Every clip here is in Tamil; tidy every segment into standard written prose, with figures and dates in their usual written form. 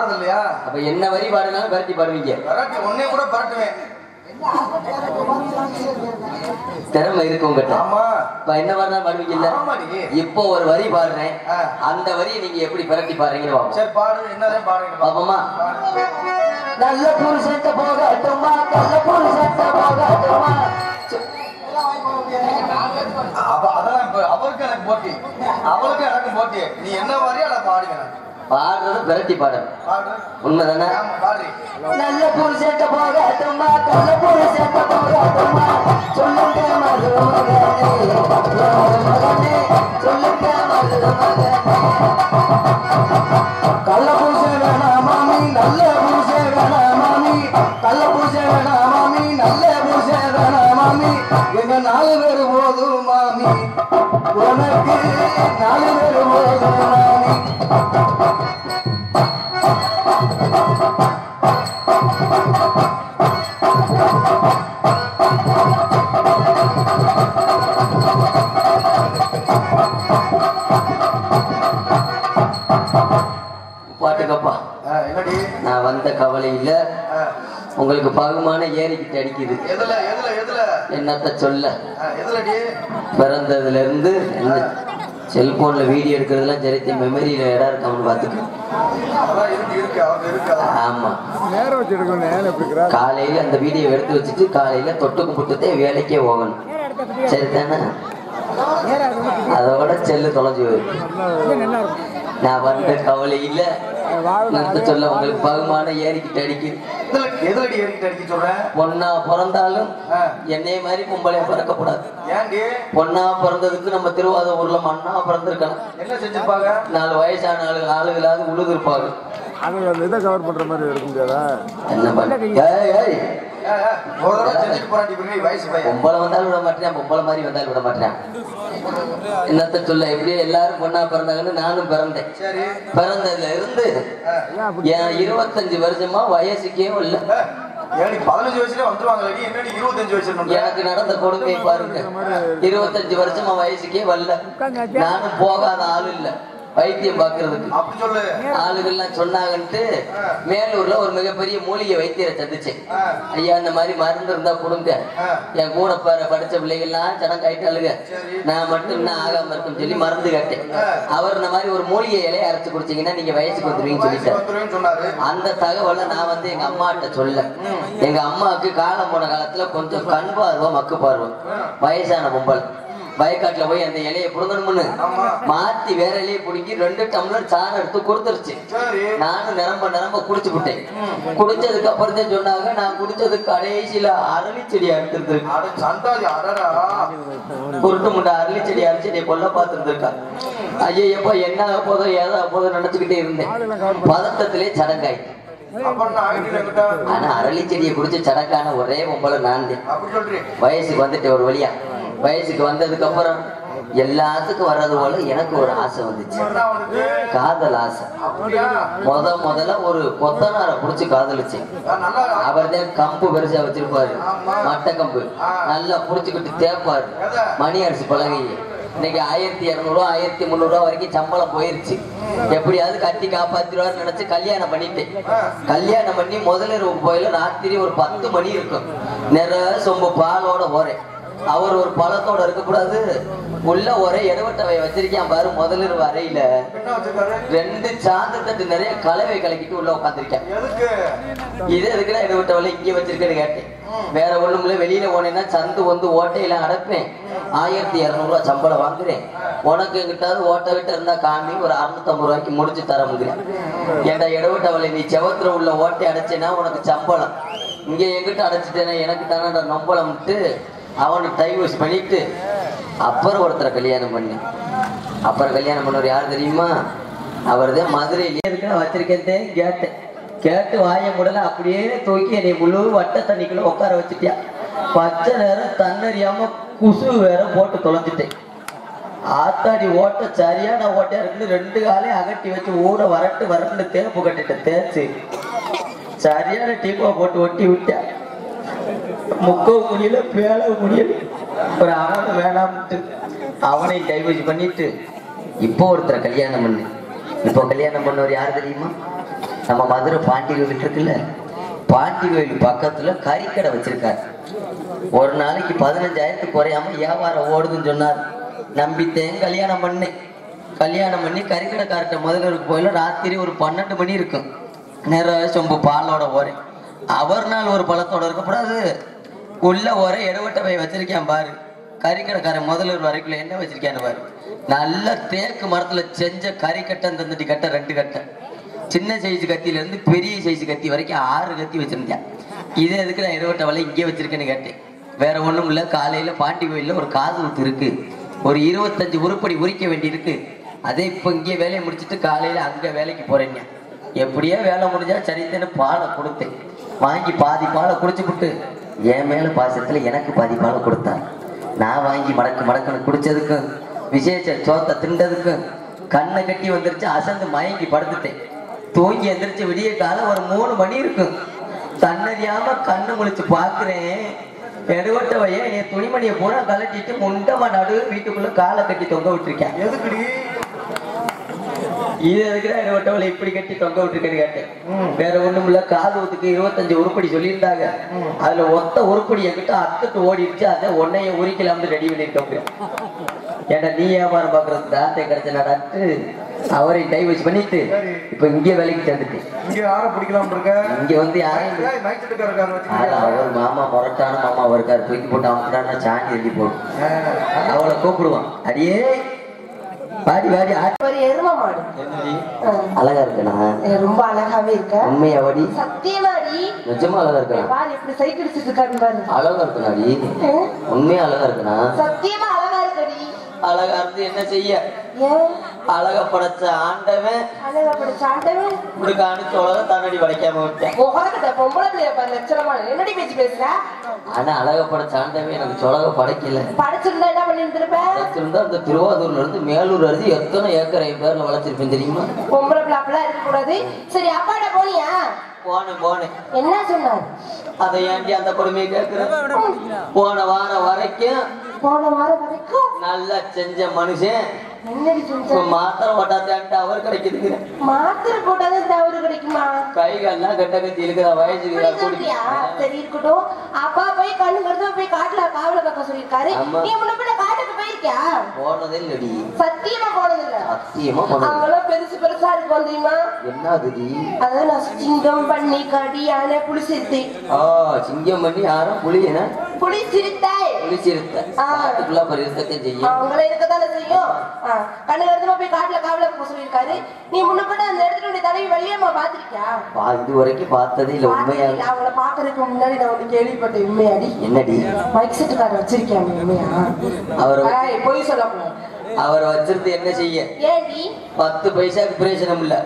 இல்லையா? அப்ப என்ன வரி பாடுனாலும் பரட்டி பாடுவீங்க. பரட்டி ஒன்னே கூட பரட்டுவேன். திறமை இருக்கு உங்ககிட்ட. ஆமா. இப்ப என்ன பாடுனாலும் பாடுவீங்கல்ல. இப்போ ஒரு வரி பாடுறேன், அந்த வரியை நீங்க எப்படி பரட்டி பாடுறீங்கன்னு பாப்போம். சரி பாடு, என்னதான் பாடுறீங்க பாப்போமா? நல்ல புருஷன்ட்ட போகட்டுமா, நல்ல புருஷன்ட்ட போகட்டுமா. அதெல்லாம் அவருக்கு எனக்கு போட்டி, அவளுக்கு எனக்கு போட்டி. நீ என்ன வரையா நான் பாடுவேன். பாடுறது பிரட்டி பாடு. உண்மைதானே? நல்ல புருஷன்ட்ட போகட்டுமா, நல்ல புருஷன்ட்ட போகட்டுமா. சொல்லுங்க மருமகனே, சொல்லுங்க மருமகனே. கள்ள புருஷன் வேணாம் மாமி, நல்ல புருஷன் வேணாம் மாமி. கள்ள புருஷன் வேணாம் மாமி, நல்ல புருஷன் வேணாம் மாமி. எங்க 4 பேர் போதும் மாமி, உனக்கு 4 பேர் போதும் மாமி. பாட்டுக்கப்பா, நான் வந்த கவலையில உங்களுக்கு பகுமான ஏறிக்கிட்டு அடிக்குது. என்னத்த சொல்ல, பிறந்ததுல இருந்து செல்போன்ல வீடியோ எடுக்கிறதுலாம் சரித்த மெமரியில இடம் இருக்கான்னு பாத்துக்க. ஆமா, காலையில அந்த வீடியோ எடுத்து வச்சுட்டு காலையில தொட்டு கும்பிட்டுதே வேலைக்கே போகணும். சரிதானே? அதோட செல்லு தொலைஞ்சு போயிருக்கு. நான் வந்த கவலையில சொல்ல உங்களுக்கு பகுமான ஏறிக்கிட்டு அடிக்குது. பொண்ணா பிறந்தாலும் என்னைய மாதிரி பொம்பளையா பிறக்கக்கூடாது. பொண்ணா பிறந்ததுக்கு நம்ம திருவாரூர்ல மண்ணா பிறந்திருக்கலாம். என்ன செஞ்சிருப்பாங்க? 4 வயசான ஆளுகளாவது உழுது இருப்பாங்க. கவர் பண்ற மாதிரி எடுக்க முடியாதா? என்ன பண்ண பொம்பளை வந்தாலும் விட மாட்டேன், பொம்பளை மாதிரி வந்தாலும் விட மாட்டேன். என்னத்த சொல்ல, எப்படியே எல்லாரும் பொண்ணா பிறந்தாங்கன்னு நானும் பிறந்தேன். பிறந்ததுல இருந்து என் 25 வருஷமா வயசுக்கே இல்ல. 15 வயசுல வந்துருவாங்க. 25 வயசு எனக்கு நடந்த கொடுமை பாருங்க. 25 வருஷமா வயசுக்கே வரல. நானும் போகாத ஆள் இல்ல வைத்தியம் பாக்குறதுக்கு. ஆளுகள்லாம் சொன்னாங்கன்ட்டு மேலூர்ல ஒரு மிகப்பெரிய மூலிகை வைத்தியரை சந்திச்சேன். ஐயா, இந்த மாதிரி மருந்து இருந்தா கொடுங்க. என் கூட படிச்ச பிள்ளைகள்லாம் சடம் கைட்டாளுங்க, நான் மட்டும் என்ன ஆகாம இருக்குன்னு சொல்லி மருந்து கேட்டேன். அவர் இந்த மாதிரி ஒரு மூலிகை இலையை அரைச்சு குடிச்சீங்கன்னா நீங்க வயசுக்கு வந்துருவீங்கன்னு சொல்லிட்டாரு. அந்த தகவலை நான் வந்து எங்க அம்மாட்ட சொல்ல. எங்க அம்மாவுக்கு காலம் போன காலத்துல கொஞ்சம் கண் பார்வை மக்கு பார்வை, வயசான பொம்பல் வயக்காட்டுல போய் அந்த இலையை புடுங்கணும்னு மாத்தி வேற இலையை பிடிங்கி 2 டம்ளர் சாணம் எடுத்து கொடுத்துருச்சு. நானும் நிரம்ப குடிச்சு விட்டேன். குடிச்சதுக்கு அப்புறம் தான் சொன்னாங்க, நான் குடிச்சதுக்கு கடைசியில அரளி செடி அறுத்துருந்துருக்கு. குருட்டு முண்டை அரளி செடி அரைச்சு என்னை கொல்ல பார்த்துருந்துருக்கா. ஐயப்பா, என்ன ஆக போதோ ஏதோ போதோ நினைச்சுக்கிட்டே இருந்தேன். பதட்டத்திலே சடங்காய். ஆனா அரளி செடியை குடிச்சு சடங்கான ஒரே பொம்பளை நான் தான். வயசுக்கு வந்துட்டு ஒரு வழியா வயசுக்கு வந்ததுக்கு அப்புறம் எல்லாத்துக்கும் வர்றது போல எனக்கு ஒரு ஆசை வந்துச்சு, காதல் ஆசை. முதல்ல ஒரு கொத்தனாரை புடிச்சு காதலிச்சேன். அவர் தான் கம்பு பெருசா வச்சிருப்பாரு, மட்டை கம்பு நல்லா புடிச்சுக்கிட்டு தேப்பாரு, மணி அரிசி பலகையை. இன்னைக்கு 1200 1300 வரைக்கும் சம்பளம் போயிருச்சு. எப்படியாவது கட்டி காப்பாத்திடுவாரு நினைச்சு கல்யாணம் பண்ணிட்டேன். கல்யாணம் பண்ணி முதலிரவு போயில ராத்திரி ஒரு 10 மணி இருக்கும். நிறைய சொம்பு பாலோட போறேன். அவர் ஒரு பழத்தோட இருக்கக்கூடாது, உள்ள ஒரே எடுவட்டவை வச்சிருக்கேன் பாரு. முதலிரவு அறையில 2 சாந்து தட்டு நிறைய கலவை கலக்கிட்டு உள்ள உட்காந்துருக்கேன். இது எதுக்குன்னா எடுவட்டவளை இங்கே வச்சிருக்கேன்னு கேட்டேன். வேற ஒண்ணுமில்ல, வெளியில போனேன்னா சந்து வந்து ஓட்டையில அடைப்பேன். 1200 சம்பளம் வாங்குறேன். உனக்கு எங்கிட்டாவது ஓட்டை விட்டு இருந்தா காமி, ஒரு 650 ரூபாய்க்கு முடிச்சு தர முடியும். ஏன்டா எடுவட்டவளை, நீ செவத்துல உள்ள ஓட்டை அடைச்சேன்னா உனக்கு சம்பளம், இங்க எங்கிட்ட அடைச்சிட்டேன்னா எனக்கு தானே நம்பளம்ட்டு அவனுக்கு டைவர்ஸ் பண்ணிட்டு அப்புறம் ஒருத்தரை கல்யாணம் பண்ணி. அப்புறம் கல்யாணம் பண்ணவர் யார் தெரியுமா? அவர் தான் மதுரையிலே இருக்குன்னு வச்சிருக்கேன். கேட்டு வாய முடல அப்படியே தூக்கி என்னை முழு வட்ட தண்ணிக்குள்ள உட்கார வச்சுட்டியா. பச்சை நேரம் தண்ணறியாம குசு வேற போட்டு தொலைஞ்சிட்டேன். ஆத்தாடி ஓட்ட சரியான ஓட்டையா இருக்குன்னு 2 காலையும் அகட்டி வச்சு ஊட வரட்டு தேப்பு கட்டிட்டேன். தேய்ச்சி சரியான டீப்பா போட்டு ஒட்டி விட்டேன். முக்கோ முடியல, பேல முடியல. ஒரு அவனை வேணாம்ட்டு அவனை டைவர்ஸ் பண்ணிட்டு இப்போ ஒருத்தரை கல்யாணம் பண்ணு. இப்போ கல்யாணம் பண்ணவர் யார் தெரியுமா? நம்ம மதுரை பாண்டி கோயில் இருக்குல்ல, பாண்டி கோயில் பக்கத்துல கறிக்கடை வச்சிருக்காரு. ஒரு நாளைக்கு 15,000 குறையாம வியாபாரம் ஓடுதுன்னு சொன்னார். நம்பித்தேன் கல்யாணம் பண்ணேன். கல்யாணம் பண்ணி கறிக்கடைக்கார்ட்ட முதல்வருக்கு போயில ராத்திரி ஒரு 12 மணி இருக்கும். நிறைய சொம்பு பாலோட ஓரேன். அவர் நாள் ஒரு பழத்தோட இருக்கக்கூடாது. உள்ள ஒரே எடுவட்ட போய் வச்சிருக்கேன் பாரு. கறிக்கடைக்காரன் முதல்வர் வரைக்குள்ள என்ன வச்சிருக்கேன்னு பாரு. நல்ல தேக்கு மரத்துல செஞ்ச கறிக்கட்டை தந்துட்டு கட்டை 2 கட்டை. சின்ன சைஸ் கத்தியில இருந்து பெரிய சைஸ் கத்தி வரைக்கும் 6 கத்தி வச்சிருந்தேன். இதே எதுக்கு நான் எடுவட்ட வலை இங்கே வச்சிருக்கேன்னு கேட்டேன். வேற ஒண்ணும் இல்ல, காலையில பாண்டி கோயில்ல ஒரு காது ஊத்து இருக்கு. ஒரு 25 உருப்படி உரிக்க வேண்டி இருக்கு. அதே இப்ப இங்கே வேலையை முடிச்சுட்டு காலையில அங்க வேலைக்கு போறேங்க. எப்படியோ வேலை முடிஞ்சா சரித்தேன்னு பாலை கொடுத்தேன். வாங்கி பாதி பாலை குடிச்சுப்புட்டு என் மேல பாசத்துல எனக்கு பாதி பாலை கொடுத்தார். நான் வாங்கி மடக்குன்னு குடிச்சதுக்கும் விசேஷ சோத்தை திண்டதுக்கும் கண்ணை கட்டி வந்துருச்சு. அசந்து மயங்கி படுத்துட்டேன். தூங்கி எந்திரிச்சு விடிய காலம் ஒரு 3 மணி இருக்கும். தன்னறியாம கண்ணு முழிச்சு பாக்குறேன். எடுவட்ட வைய என் துணிமணியை பூரா கலட்டிட்டு முண்டமா நடு வீட்டுக்குள்ள காலை கட்டி தொங்க விட்டுருக்கேன். எதுக்குடி இது எதுக்குதான் எடுவட்டவளை இப்படி கட்டி தொங்க விட்டுருக்கேன்னு கேட்டேன். வேற ஒண்ணும் இல்ல, காது ஊத்துக்கு 25 உருப்படி சொல்லியிருந்தாங்க. அதுல ஒத்த உருப்படி என்கிட்ட அத்துட்டு ஓடிடுச்சு. அதை உன்னைய உரிக்கலாம்னு ரெடி பண்ணிருக்க. ஏன்னா நீ வியாபாரம் பாக்குறது தாத்தை கிடைச்ச நடாட்டு அவரை டைவர்ஸ் பண்ணிட்டு இப்ப இங்க வேலைக்கு சேர்ந்துட்டேன். இங்க யார பிடிக்கலாம் இருக்க? இங்க வந்து யாரையும் அவர் மாமா முரட்டான மாமா இருக்காரு. தூக்கி போட்டு அவன் சாணி எழுதி போடும். அவளை கூப்பிடுவான். அடியே பாடி பாடி ஒரு எரும மாடு. அழகா இருக்கனா? ரொம்ப அழகாவே இருக்க. உண்மையா வாடி? சத்தியமாடி. நிஜமா அழகா இருக்கனா? பாரு எப்படி சைக்கிள் அடிச்சிட்டு இருக்காரு பாரு. அழகா இருக்கனாடி? உண்மையா அழகா இருக்கனா? சத்தியமா அழகா இருக்கடி. அழகா இருந்து என்ன செய்ய? ஏன் அழகா படைச்ச ஆண்டவன் அழகா படைச்ச ஆண்டவன் இப்படி காணிச்ச உலகம் தன்னடி படைக்காம விட்டேன். உலகத்தை பொம்பளை பிள்ளைய பாரு லட்சணமா என்னடி பேச்சு பேசுற? ஆனா அழகா படைச்ச ஆண்டவன் எனக்கு சொலக படைக்கல. படைச்சிருந்தா என்ன பண்ணிட்டு இருப்ப? இருந்தா அந்த திருவாரூர்ல இருந்து மேலூர் அரிசி எத்தனை ஏக்கர் பேர்ல வளர்த்திருப்பேன் தெரியுமா? பொம்பளை பிள்ளை அப்படிலாம் இருக்க கூடாது. சரி அப்பாட்ட போனியா? போனேன். என்ன சொன்னார்? அதை ஏண்டி அந்த கொடுமையை கேட்கிறேன்? போன வாரம் வரைக்கும் நல்லா செஞ்ச மனுஷன் மாத்திரை போட்டாத்தான்ட்டு அவர் கிடைக்குதுங்க. மாத்திரை போட்டாதான் தவறு கிடைக்குமா? கைகள்லாம் கட்ட கட்டி இருக்கிற வயசுக்கு சரி இருக்கட்டும். அப்பா போய் கண்ணு கருத்து போய் காட்டுல காவல பார்க்க சொல்லிருக்காரு. நீ முன்ன காட்டுக்கு போயிருக்கியா? போனதே இல்லடி. சத்தியமா போனது இல்ல. சத்தியமா போனது. அங்கெல்லாம் பெருசு பெருசா இருக்கும் தெரியுமா? என்னதுடி? அதான் சிங்கம் பண்ணி கடி யானை புலி சிறுத்தை. சிங்கம் பண்ணி யாரும் புலியன புலி சிறுத்தை புலி சிறுத்தை காட்டுக்குள்ள இருக்கத்தை செய்யும். அவங்கள இருக்கத்தானே செய்யும். கண்ணு கருத்துமா போய் காட்டுல காவல பார்க்க சொல்லிருக்காரு. நீ முன்னப்பட்ட அந்த இடத்துல தலைவி வள்ளியம்மா பாத்திருக்கியா? இது வரைக்கும் பார்த்ததே இல்ல. உண்மையா அவங்கள பாக்குறதுக்கு முன்னாடி நான் ஒண்ணு கேள்விப்பட்டேன். உண்மையாடி? என்னடி? மைக் செட் கார்டு வச்சிருக்கேன். உண்மையா? போய் சொல்லக்கூடாது. அவரை வச்சிருந்து என்ன செய்ய? ஏண்டி 10 பைசாக்கு பிரயோஜனம் இல்ல.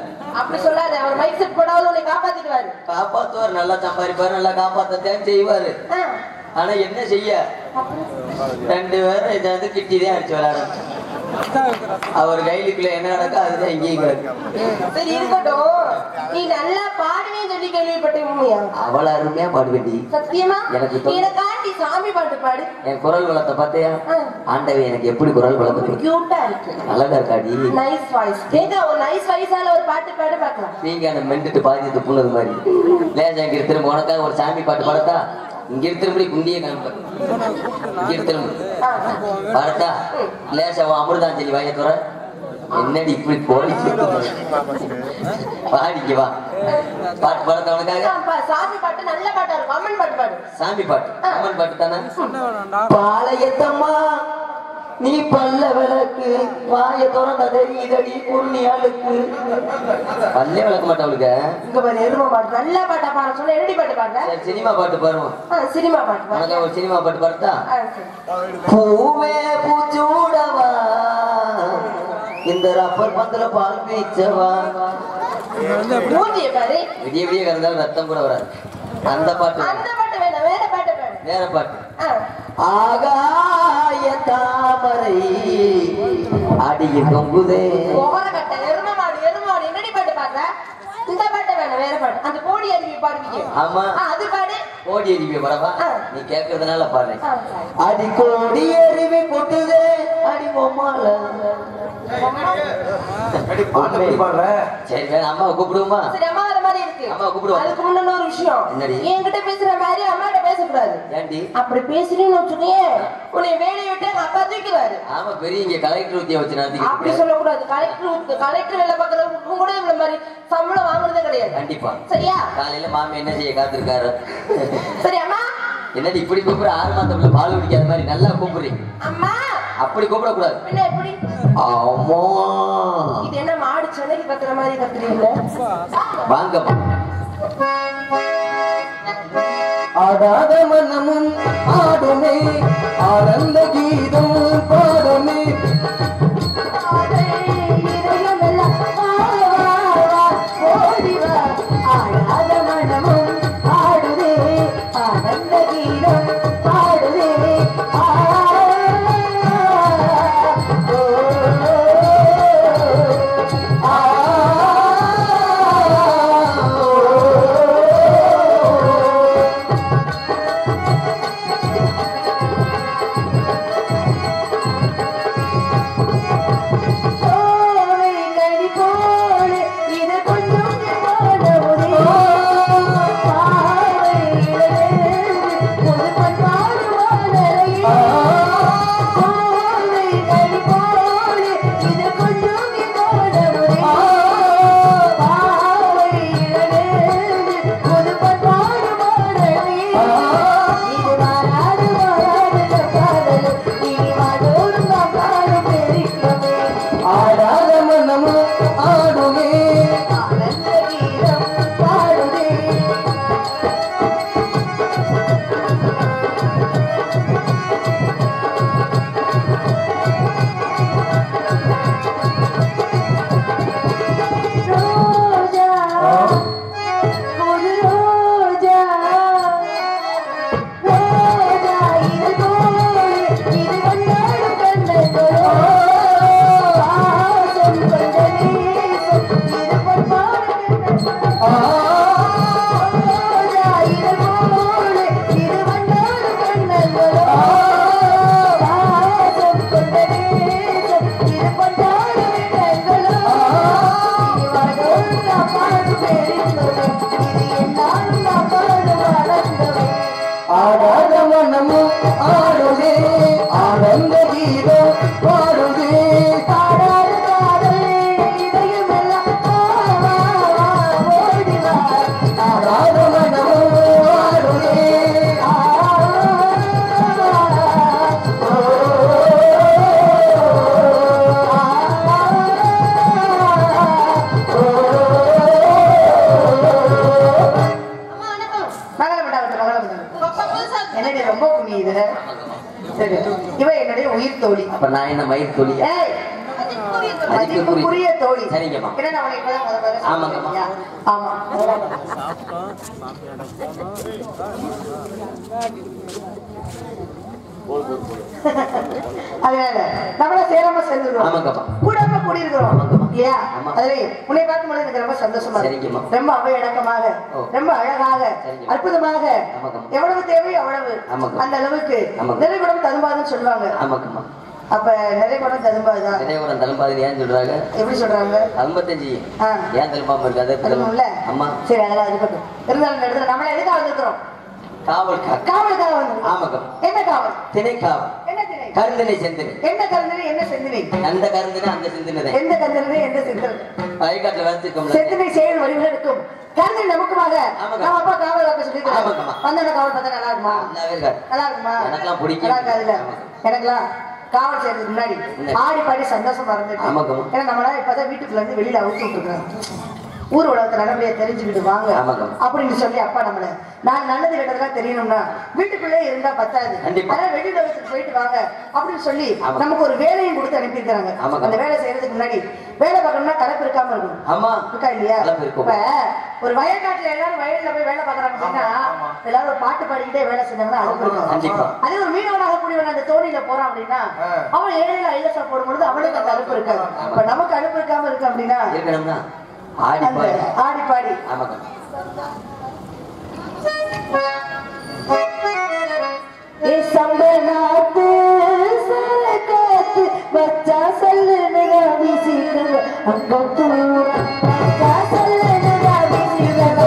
அப்படி சொல்லாத. அவர் மைக் செட் போடாவது உன்னை காப்பாத்திடுவாரு. காப்பாத்துவார். நல்லா சம்பாதிப்பாரு. நல்லா காப்பாத்தான் செய்வாரு. ஆனா என்ன செய்ய? 2 பேரும் இதை கிட்டிதான் அடிச்சு விளையாட. அவர் கையிலுக்குள்ள என்ன நடக்கா அதுதான் இங்கேயும் கிடக்கு. சரி இருக்கட்டும். நீ நல்லா பாடுவேன்னு சொல்லி கேள்விப்பட்டேன். உண்மையா? அவள அருமையா பாடுவேண்டி. சத்தியமா? எனக்காண்டி சாமி பாட்டு பாடு. என் குரல் வளத்தை பார்த்தியா? ஆண்டவே எனக்கு எப்படி குரல் வளர்த்து கியூட்டா இருக்கு. அழகா இருக்காடி. Nice voice. கேக்க ஒரு நைஸ் வாய்ஸால ஒரு பாட்டு பாடு பார்க்கலாம். நீங்க அந்த மெண்டுட்டு பாதி துப்புனது மாதிரி லேசா இங்க திரும்ப உனக்காக ஒரு சாமி பாட்டு பாடத்தா? இங்க திரும்பி குண்டிய காமிப்ப. இங்க திரும்ப பாடத்தா? லேசா அமிர்தாஞ்சலி வாய துற. என்னடி இப்படி கோழி பாடிக்க வா. பாட்டு பாடத்த உனக்காக சாமி பாட்டு நல்ல பாட்டா இருக்கும். அம்மன் பாட்டு பாடு. சாமி பாட்டு அம்மன் பாட்டு தானே? பாளையத்தம்மா நீ பல்ல விளக்கு வாய திறந்த தெரியுதடி புண்ணியாளுக்கு. பல்லே விளக்க மாட்டவளுக்கு. இங்க பாரு எரும பாட்டு நல்ல பாட்டா பாட சொல்ல. என்னடி பாட்டு பாடுற? சினிமா பாட்டு பாருவோம். சினிமா பாட்டு உனக்கு ஒரு சினிமா பாட்டு பாடுதா? பூவே பூச்சூடவா இந்த ரப்பர் பந்தல பால் பீச்சவா. பாரு விடிய விடிய கறந்தாலும் ரத்தம் கூட வராது. அந்த பாட்டு. அந்த பாட்டு வேணாம். வேற பாட்டு பாடு. வேற பாட்டு. ஆகாய தாமரை அடிய கொங்குதே. கட்ட எரும மாடு என்னடி பாட்டு பாடுற? இந்த பாட்டு வேணாம். வேற பாட்டு. அந்த கோடி அருவி பாடுவீங்க. ஆமா அது பாடு. கோடி அருவி பாடவா? நீ கேட்கறதுனால பாடுறேன். அடி கோடி அருவி கொட்டுதே அடி பொம்மால. சரி அம்மாவை கூப்பிடுவோமா? சரி அம்மா வர மாதிரி அம்மா கூப்பிடுவாங்க. அதுக்கு முன்னாடி ஒரு விஷயம். என்னடி? என்கிட்ட பேசுற மாதிரி அம்மாட்ட பேசக்கூடாது. ஏன்டி? அப்படி பேசுறீன்னு வச்சுக்கோங்க, உன்னை வேலையை விட்டு எங்க அப்பா தூக்கிடுவாரு. ஆமா, பெரிய இங்க கலெக்டர் ஊத்திய வச்சு நடத்திக்கிட்டு அப்படி இருக்காரு. சொல்லக்கூடாது. கலெக்டர் வேலை பார்க்கறவங்களுக்கும் கூட இவ்வளவு மாதிரி சம்பளம் வாங்குறதே கிடையாது. கண்டிப்பா. சரியா? காலையில மாமி என்ன செய்ய காத்திருக்காரு. சரி அம்மா. என்னடி இப்படி கூப்பிடுற? 6 மாதத்துல பால் குடிக்காத மாதிரி நல்லா கூப்பிடுறீங்க. அம்மா அப்படி கூப்பிட கூடாது. என்ன எப்படி? ஆமா. இது என்ன மாடு சென்னைக்கு கத்துற மாதிரி கத்துறீங்க? வாங்கம்மா. ஆடாத மனமும் ஆடுமே, ஆனந்த கீதம் பாடுமே. ஆடாத மனமும் ஆடுதே, ஆனந்த கீதம் பாடுதே. மதிப்புக்குரிய தோழி. சரிங்கம்மா. என்ன அவனை இப்பதான் முதல்ல ஆமாங்கம்மா. ஆமா. அதனால நம்மள சேராம சேர்ந்துருவோம். கூடாம கூடியிருக்கிறோம் இல்லையா? அதுல உன்னை பார்க்கும்போது எனக்கு ரொம்ப சந்தோஷமா இருக்கு. ரொம்ப அவையடக்கமாக, ரொம்ப அழகாக, அற்புதமாக, எவ்வளவு தேவையோ அவ்வளவு அந்த அளவுக்கு நிறைகுடம் ததும்பாதுன்னு சொல்லுவாங்க. அப்ப நிறைகுடம் ததும்பாதுதான். நிறைகுடம் ததும்பாது ஏன் சொல்றாங்க? எப்படி சொல்றாங்க? 55 ஏன் ததும்பாம இருக்காது? அம்மா சரி, அதெல்லாம் இருக்கட்டும். இருந்தாலும் இடத்துல நம்மள எதுக்காக வந்திருக்கிறோம்? காவலுக்காக வந்து. என்ன காவல்? திணை காவல். என்ன திணை? கருந்தினை செந்தினை. என்ன கருந்தினை என்ன செந்தினை? அந்த கருந்தினை அந்த செந்தினை. எந்த கருந்தினை எந்த செந்தினை? வயக்காட்டுல வளர்த்திருக்கோம். செந்தினை செயல் வடிவங்களுக்கும் கருந்தினை நமக்குமாக நம்ம அப்பா காவல் காக்க சொல்லிருக்காங்க. வந்தோட காவல் பார்த்தா நல்லா இருக்குமா? நல்லா இருக்குமா? எனக்கெல்லாம் பிடிக்கும். நல்லா இருக்காதுல்ல? எனக்கெல்லாம் காவல் செய்யறதுக்கு முன்னாடி ஆடி பாடி சந்தோஷமா இருந்துட்டு, ஏன்னா நம்மளால இப்பதான் வீட்டுக்குள்ள இருந்து வெளியில அவுத்து விட்டுருக்கோம். ஊர் உலகத்தை நல்லபடியா தெரிஞ்சுக்கிட்டு வாங்க அப்படின்னு சொல்லி அப்பா நம்மள நான் நல்லது கெட்டதெல்லாம் தெரியணும்னா வீட்டுக்குள்ளே இருந்தா பத்தாது, அதனால வெளி உலகத்துக்கு போயிட்டு வாங்க அப்படின்னு சொல்லி நமக்கு ஒரு வேலையும் கொடுத்து அனுப்பியிருக்கிறாங்க. அந்த வேலை செய்யறதுக்கு முன்னாடி வேலை பார்க்கணும்னா கலப்பு இருக்காம இருக்கணும். இருக்கா இல்லையா? இப்ப ஒரு வயக்காட்டுல எல்லாரும் வயல்ல போய் வேலை பார்க்கறாங்க அப்படின்னா எல்லாரும் ஒரு பாட்டு பாடிக்கிட்டே வேலை செஞ்சாங்கன்னா அழுப்பு இருக்கும். அதே ஒரு மீனவனாக கூடியவன் அந்த தோணியில போறான் அப்படின்னா அவன் ஏழையில ஐலசா போடும்பொழுது அவனுக்கு அந்த அழுப்பு இருக்காது. இப்ப நமக்கு அழுப்பு இருக்காம இருக்கு அப்படின்னா ஆடி பாடி சம்பனாத்து சலகாத்து பச்சா சல்லுன்னு வீசிக்கங்க அங்க தூ பச்சா சல்லுன்னு வீசிக்கங்க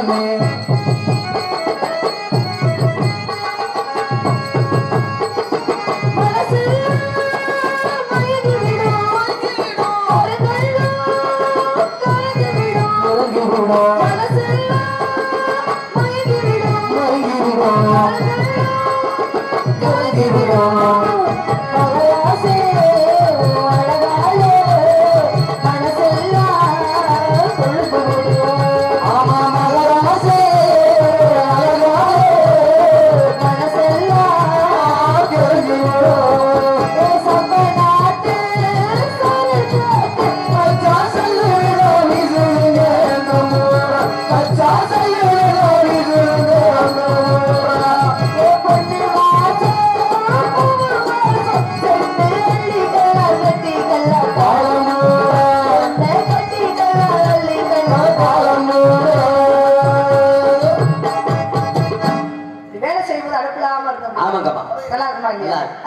மாமி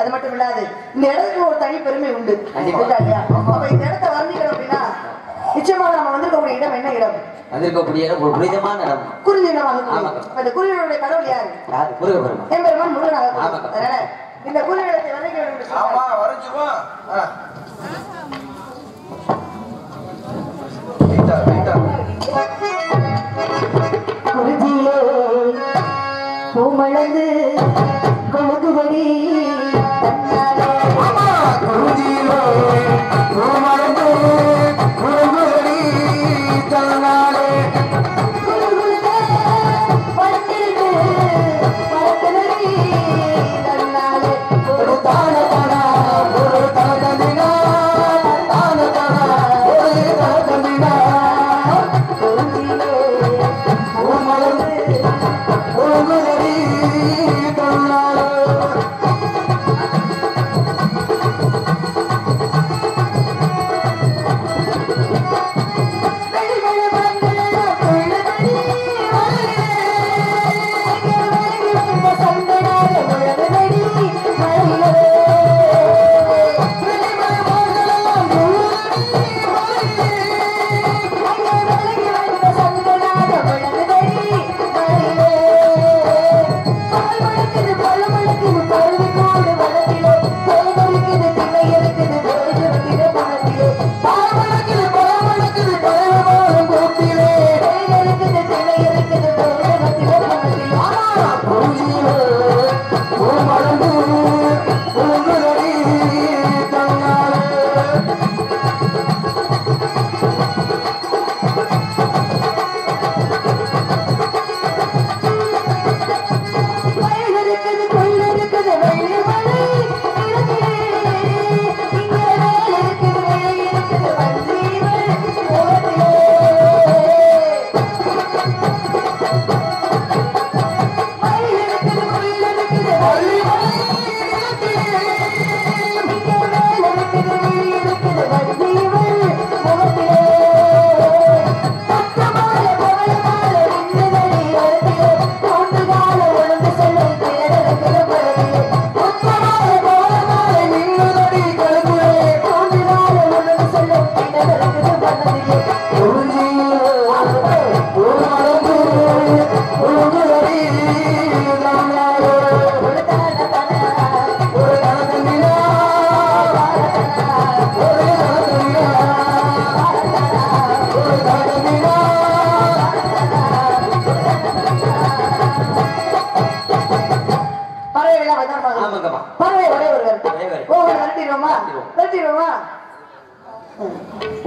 அது மட்டும் இல்லாது இந்த இடத்துக்கு ஒரு தனி பெருமை உண்டு. அப்ப இந்த இடத்தை வர்ணிக்கணும் அப்படின்னா நிச்சயமாக நம்ம வந்திருக்கக்கூடிய இடம் என்ன இடம்? வந்திருக்கக்கூடிய இடம் ஒரு புனிதமான இடம். குருதி இடமாக. இந்த குருவினுடைய கடவுள் யாரு? முருகப்பெருமான். எம்பெருமான் முருகனாக. அதனால இந்த குருவி இடத்தை வர்ணிக்க வேண்டும். ஆமா வரைஞ்சுமா. குருதியே பூமளந்து கொழுகுபடி குருதியிலோ பூமளந்து கொழுகுபடி தன்னாலே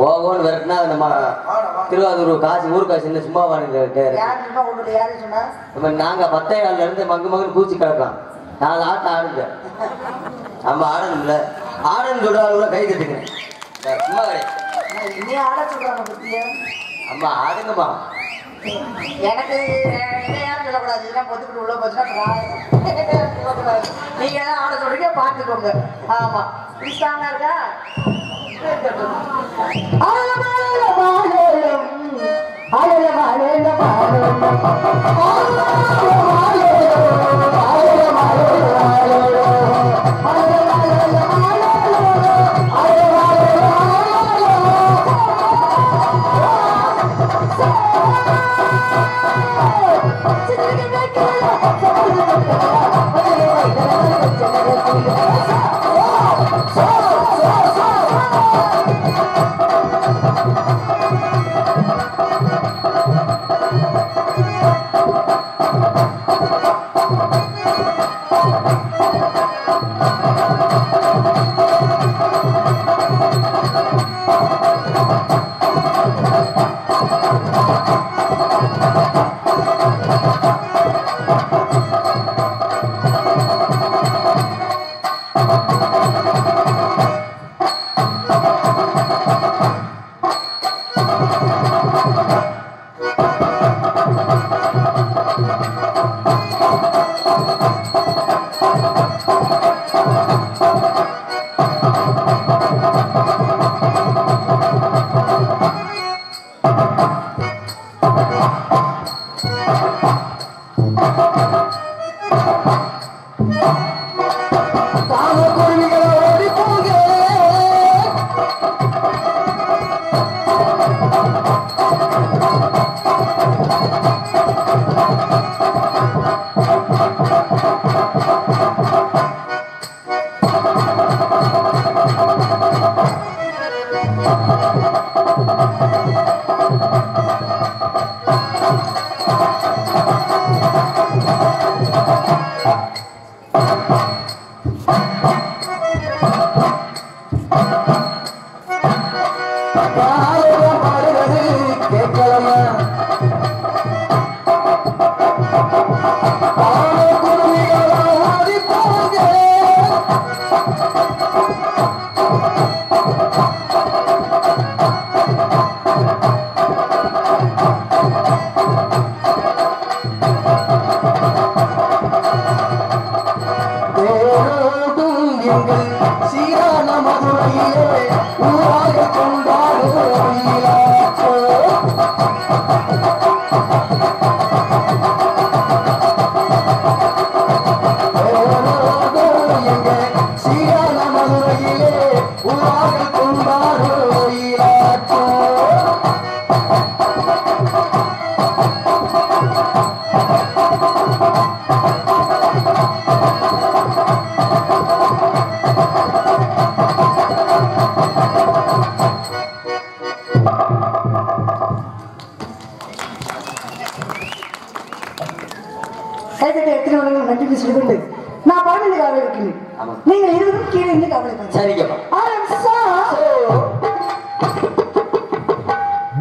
ஓகோன்னு விரட்டினா நம்ம திருவாரூர் காசு ஊர் காசு என்ன சும்மா நாங்க 10 ஆள்ல இருந்து மங்கு மகன் பூச்சி கிடக்கலாம் 4 ஆட்டம் ஆடுங்க. நம்ம ஆடணும்ல ஆடன்னு சொல்றாங்க கை தட்டுங்க சும்மா நீ ஆட சொல்றாங்க அம்மா ஆடுங்கம்மா. எனக்கு யாரும் சொல்லக்கூடாது இதெல்லாம் பொத்துக்கிட்டு உள்ள போச்சுன்னா நீங்க தான் ஆட சொல்றீங்க பார்த்துக்கோங்க. ஆமா ஸ்ட்ராங்கா இருக்கா?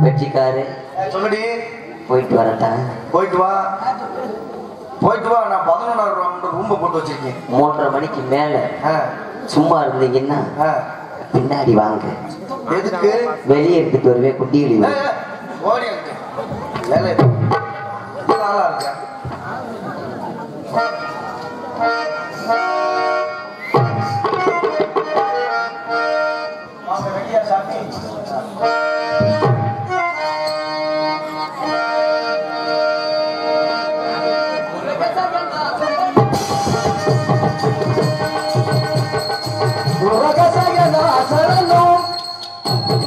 வெற்றிக்காரு சொல்லுடி. போயிட்டு வரட்டா? போயிட்டு வா, போயிட்டு வா. நான் 11 ரூம் போட்டு வச்சிருக்கேன். 3:30 மணிக்கு மேல சும்மா இருந்தீங்கன்னா பின்னாடி வாங்க. எதுக்கு? வெளியே எடுத்துட்டு வருவே குட்டிகளி. ஓடி வேலை நல்லா இருக்க.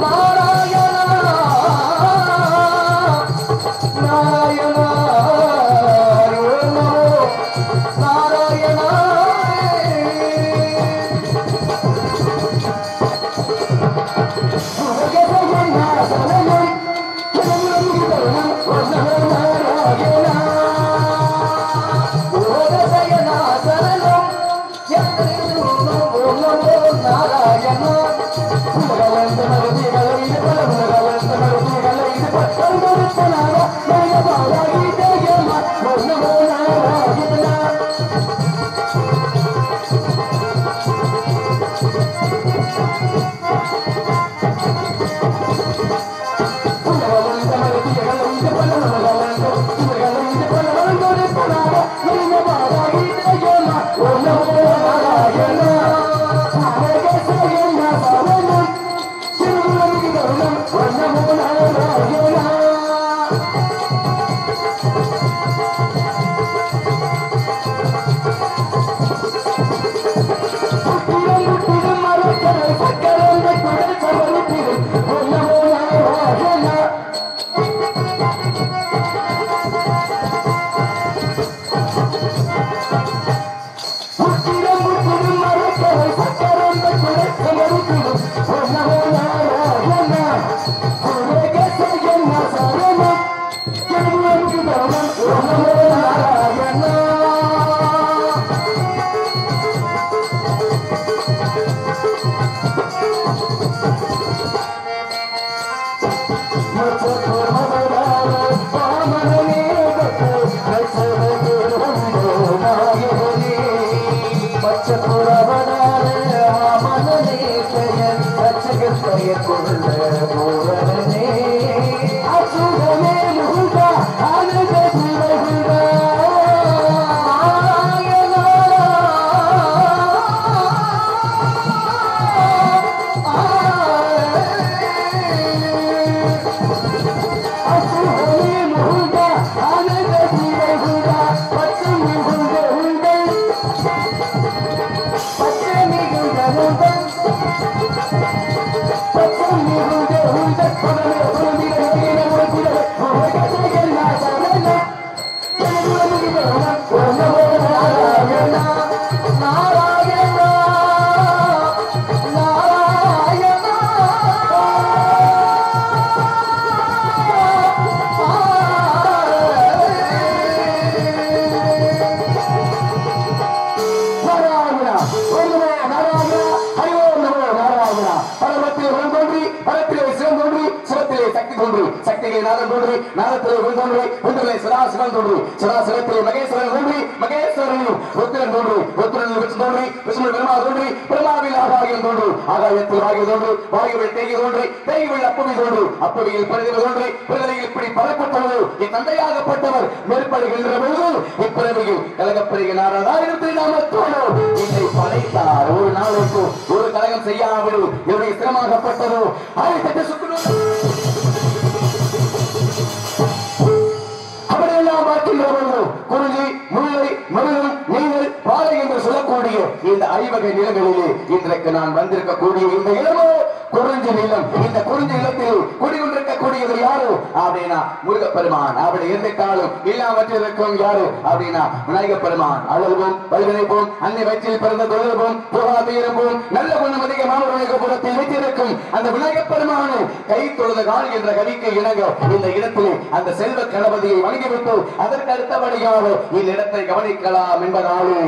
நாராயணா தந்தையாகப்பட்டவர் மேற்படுகின்ற பொழுது இப்பிறவியில் கழகப்பிரிவு நாராயணத்தை நாமத்தோடு என்னை படைத்தார். ஒரு நாளுக்கு ஒரு கழகம் செய்யாமல் என்னுடைய சிரமாகப்பட்டதோ அதை தட்டு சுற்றணும் அப்படியெல்லாம் பார்க்கின்ற பொழுது குறிஞ்சி முல்லை மருதம் நெய்தல் பாலை என்று சொல்லக்கூடிய இந்த ஐவகை நிலங்களிலே இன்றைக்கு நான் வந்திருக்கக்கூடிய இந்த இடமோ குறிஞ்சி நிலம். இந்த குறிஞ்சி நிலத்தில் குடிகொண்டிருக்கக்கூடியது யாரு அப்படின்னா முருகப்பெருமான். அப்படி இருந்துட்டாலும் இல்லாமற்றிருக்கும் யாரு அப்படின்னா விநாயகப் பெருமான். அழகுவோம் வல்வினைப்போம் அன்னை வயிற்றில் பிறந்த தொழில்போம் புகாதீரம்போம் நல்ல குணம் அதிக மாணவர்களுக்கு வைத்திருக்கும் அந்த விநாயகப் பெருமானு கை தொழுத கால் என்ற கவிக்கு இணங்க இந்த இடத்திலே அந்த செல்வ கணபதியை வணங்கிவிட்டு அதற்கு அடுத்தபடியாக இந்த இடத்தை கவனிக்கலாம் என்பதாலே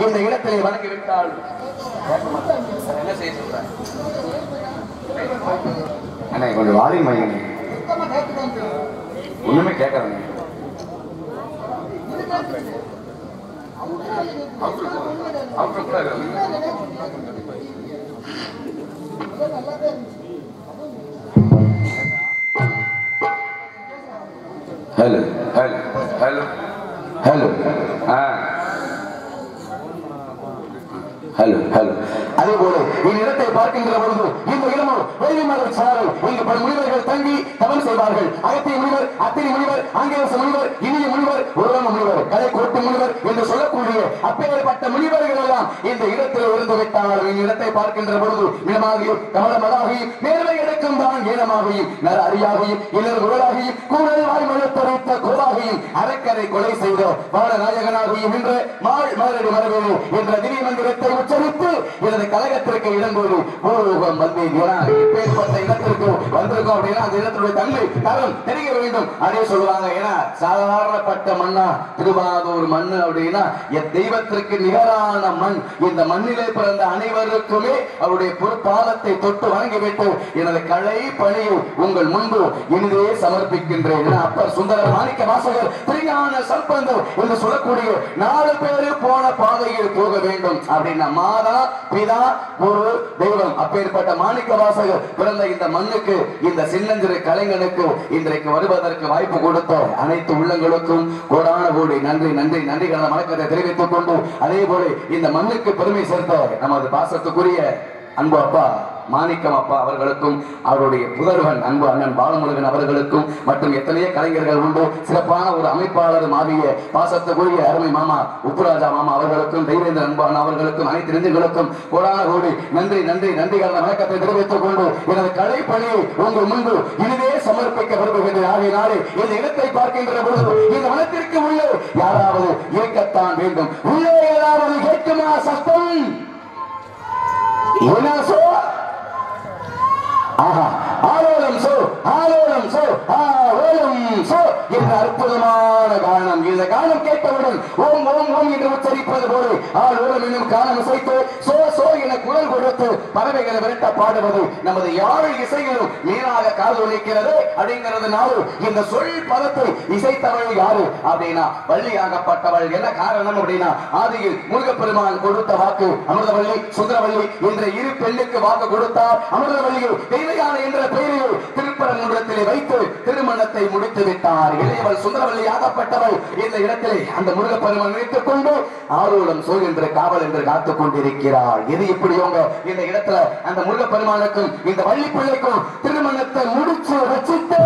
இந்த இடத்திலே வணங்கிவிட்டால் என்ன செய்ய சொல்ற அண்ணே கொஞ்சம் வாரி மையம் ஒண்ணுமே கேட்கறேன் hello hello hello hello hello hello அதே போல இந்த இடத்தை பார்க்கின்ற பொழுது இந்த இடமும் வேலிமலர் சாலை இங்கு பல முனிவர்கள் தங்கி தவம் செய்வார்கள். அகத்திய முனிவர், அத்திரி முனிவர், ஆங்கிலேச முனிவர், இனிய முனிவர், உருவம முனிவர், கலை கோட்டு முனிவர் என்று சொல்லக்கூடிய அப்பேற்பட்ட முனிவர்கள் எல்லாம் எல்லாம் இந்த இடத்தில் இருந்து விட்டால் இடத்தை பார்க்கின்ற பொழுது நிலமாகியும் கமலமதாகியும் நேர்மை எடுக்கும் தான் ஈனமாகியும் நர அரியாகியும் இளர் குரலாகியும் கூடல் வாய்மொழித்தொழித்த கோலாகியும் அறக்கரை கொலை செய்த வாழநாயகனாகியும் என்ற மாள் மலரடி மரவேலு என்ற திடீர் மந்திரத்தை உச்சரித்து எனது கழகத்திற்கு இடம்போது பூர்வம் வந்தேன் இப்பேற்பட்ட இடத்திற்கு வந்திருக்கோம் அப்படின்னா அந்த இடத்துடைய தன்மை தரம் தெரிய வேண்டும் அதே சொல்லுவாங்க. ஏன்னா சாதாரணப்பட்ட மண்ணா திருவாரூர் மண் அப்படின்னா என் தெய்வத்திற்கு நிகரான மண். இந்த மண்ணிலே பிறந்த அனைவருக்குமே அவருடைய பொறுப்பாதத்தை தொட்டு வணங்கிவிட்டு எனது கலை பணியை உங்கள் முன்பு இனிதே சமர்ப்பிக்கின்றேன். அப்பர் சுந்தர மாணிக்க வாசகர் திருஞான சம்பந்தர் என்று சொல்லக்கூடிய 4 பேரு போன பாதையில் போக வேண்டும் அப்படின்னா மாதா பிதா குரு தெய்வம் அப்பேற்பட்ட மாணிக்க வாசகர் பிறந்த இந்த மண்ணுக்கு இந்த சின்னஞ்சிறு கலைஞனுக்கு இன்றைக்கு வருவதற்கு வாய்ப்பு கொடுத்த அனைத்து உள்ளங்களுக்கும் கோடான கோடி நன்றி நன்றி நன்றிகள வணக்கத்தை தெரிவித்துக் கொண்டு அதே போல இந்த மண்ணுக்கு பெருமை சேர்த்த நமது பாசத்துக்குரிய அன்பு அப்பா மாணிக்கம் அப்பா அவர்களுக்கும் அவருடைய புதல்வன் அன்பு அண்ணன் பாலமுருகன் அவர்களுக்கும் மற்றும் எத்தனையோ கலைஞர்கள் உண்டு சிறப்பான ஒரு அமைப்பாளர் மாவிய பாசத்துக்குரிய அருமை மாமா உப்புராஜா மாமா அவர்களுக்கும் தெய்வேந்திர அன்பு அண்ணா அவர்களுக்கும் அனைத்து நெஞ்சுகளுக்கும் கோடான கோடி நன்றி நன்றி நன்றிகள் வணக்கத்தை தெரிவித்துக் கொண்டு எனது கலை பணியை உங்கள் முன்பு இனிதே சமர்ப்பிக்க விரும்புகின்றேன். ஆகையினாலே இந்த இடத்தை பார்க்கின்ற பொழுது இந்த வனத்திற்கு உள்ளே யாராவது இயக்கத்தான் வேண்டும். உள்ளே ஏதாவது கேட்குமா சத்தம்? என்ன சோ ஆலோலம் சோ ஆலோலம் சோ ஆலோலம் சோ என்ற அற்புதமான கானம். இந்த கானம் கேட்டவுடன் ஓம் ஓம் ஓம் என்று உச்சரிப்பது போல ஆலோலம் என்னும் கானம் இசைத்து சோ சோ என குரல் கொடுத்து பறவைகளை விரட்ட பாடுவது நமது யாழ் இசையிலும் மீனாக காதொலிக்கிறது அப்படிங்கிறதுனால இந்த சொல் பதத்தை இசைத்தவள் யாரு அப்படின்னா வள்ளியாகப்பட்டவள். என்ன காரணம் அப்படின்னா ஆதியில் முருகப்பெருமான் கொடுத்த வாக்கு அமிர்தவள்ளி சுந்தரவள்ளி என்ற இரு பெண்ணுக்கு வாக்கு கொடுத்தார். அமிர்தவள்ளியை தெய்வயான என்ற பெயரில் திருப்பரங்குன்றத்திலே வைத்து திருமணத்தை முடித்து விட்டார். இளையவள் சுந்தரவள்ளி ஆகப்பட்டவள் இந்த இடத்திலே அந்த முருகப்பெருமான் வைத்துக் கொண்டு ஆரோலம் சோல் என்ற காவல் என்று காத்துக் கொண்டிருக்கிறார். எது எப்படியோங்க இந்த இடத்துல அந்த முருகப்பெருமானுக்கும் இந்த வள்ளி பிள்ளைக்கும் திருமணத்தை முடிச்சு வச்சுட்டு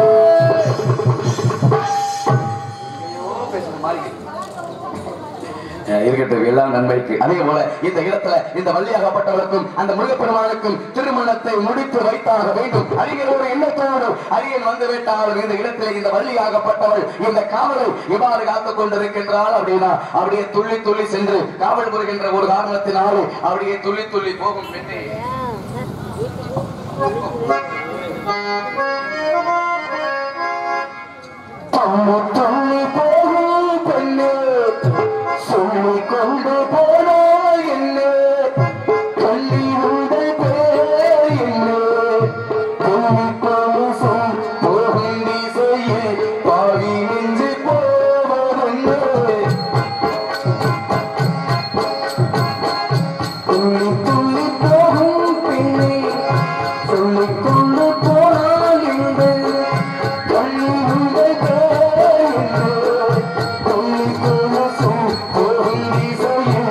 இருக்கட்டும் எல்லாம் நன்மைக்கு. அதே போல இந்த இடத்துல இந்த வள்ளியாகப்பட்டவருக்கும் அந்த முருகப்பெருமானுக்கும் திருமணத்தை முடித்து வைத்தாக வேண்டும் அறிஞர் ஒரு எண்ணத்தோடு அரியன் வந்து விட்டால் இந்த இடத்துல இந்த வள்ளியாகப்பட்டவள் இந்த காவலை எவ்வாறு காத்துக் கொண்டிருக்கின்றாள் அப்படின்னா அப்படியே துள்ளி துள்ளி சென்று காவல் புரிகின்ற ஒரு காரணத்தினாலே அப்படியே துள்ளி துள்ளி போகும் பெண்ணே துள்ளி போகும் பெண்ணே சொல்லிக் கொண்டு போனால் என்ன சொல்லி உங்கள் பேர் என்ன சொல்லிக் கொண்டு சொல் போகும் திசையே பாவி நெஞ்சு போவதென்ன துள்ளி துள்ளி போகும் பெண்ணே சொல்லிக் கொண்டு போனால் என்ன சொல்லி உங்கள் பேர் என்ன சொல்லிக் கொண்டு சொல் போகும் திசையே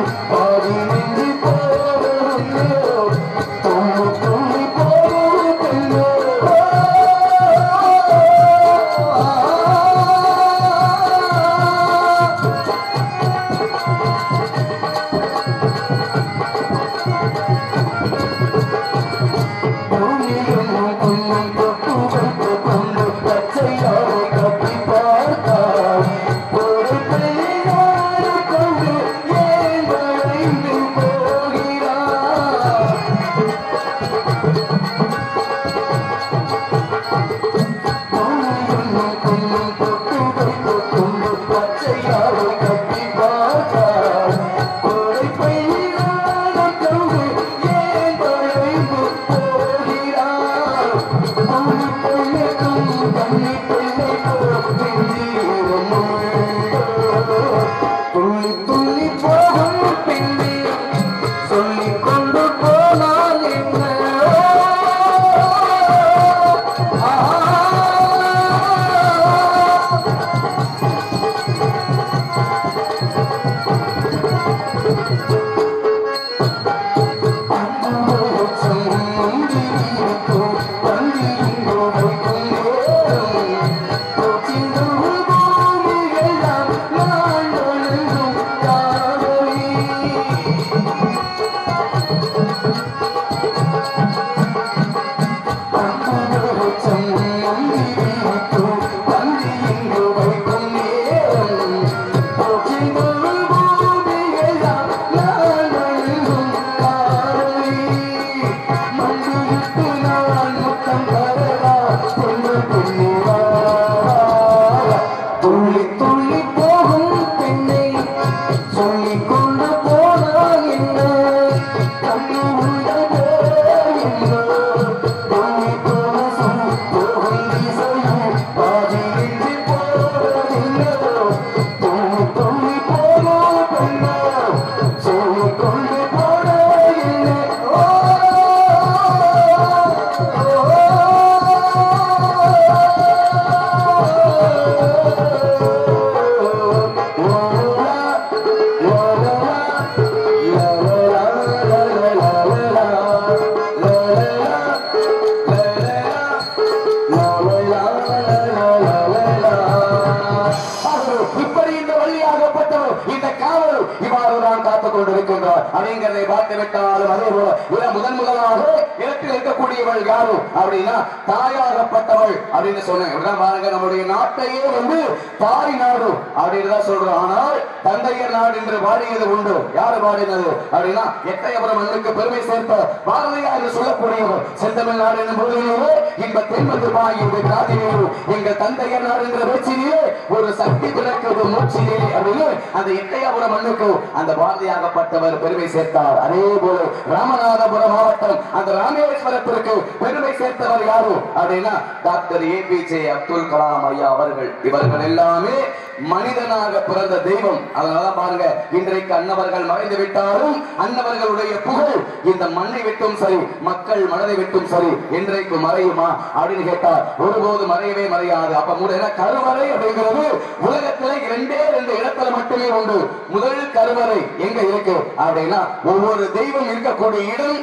இருக்கின்றார் அப்படிங்கிறதை பார்த்து விட்டாலும் அதே போல முதலாக இடத்தில் இருக்கக்கூடியவள் யாரு அப்படின்னா தாயாகப்பட்டவள் அப்படின்னு சொன்னேன். பாருங்க, நம்முடைய நாட்டையே வந்து தாய் நாடு அப்படின்னு தான் சொல்றோம். ஆனால் தந்தையர் நாடு என்று பாடியது உண்டு. யாரு பாடினது அப்படின்னா எட்டயபுரம் மண்ணுக்கு பெருமை சேர்த்த பாரதியார் என்று சொல்லக்கூடியவர். செந்தமிழ் நாடு என்னும் பொழுதிலே இன்ப தென்பது பாயுது காதிலேயே எங்கள் தந்தையர் நாடு என்ற பேச்சிலே ஒரு சக்தி பிறக்குது மூச்சிலே அப்படின்னு அந்த எட்டயபுரம் மண்ணுக்கு அந்த பாரதியாகப்பட்டவர் பெருமை சேர்த்தார். அதே போல ராமநாதபுரம் மாவட்டம் அந்த ராமேஸ்வரத்திற்கு பெருமை சேர்த்தவர் யாரு அப்படின்னா டாக்டர் APJ அப்துல் கலாம் ஐயா அவர்கள். இவர்கள் எல்லாமே மனிதனாக பிறந்த தெய்வம். அதனாலதான் பாருங்க, இன்றைக்கு அன்னவர்கள் மறைந்து விட்டாலும் அன்னவர்களுடைய புகழ் இந்த மண்ணை விட்டும் சரி, மக்கள் மனதை விட்டும் சரி, இன்றைக்கு மறையுமா அப்படின்னு கேட்டார், ஒருபோது மறையவே மறையாது. அப்ப கருவறை அப்படிங்கிறது உலகத்திலே 2 இடத்துல மட்டுமே உண்டு. முதல் கருவறை எங்க இருக்கு அப்படின்னா ஒவ்வொரு தெய்வம் இருக்கக்கூடிய இடம்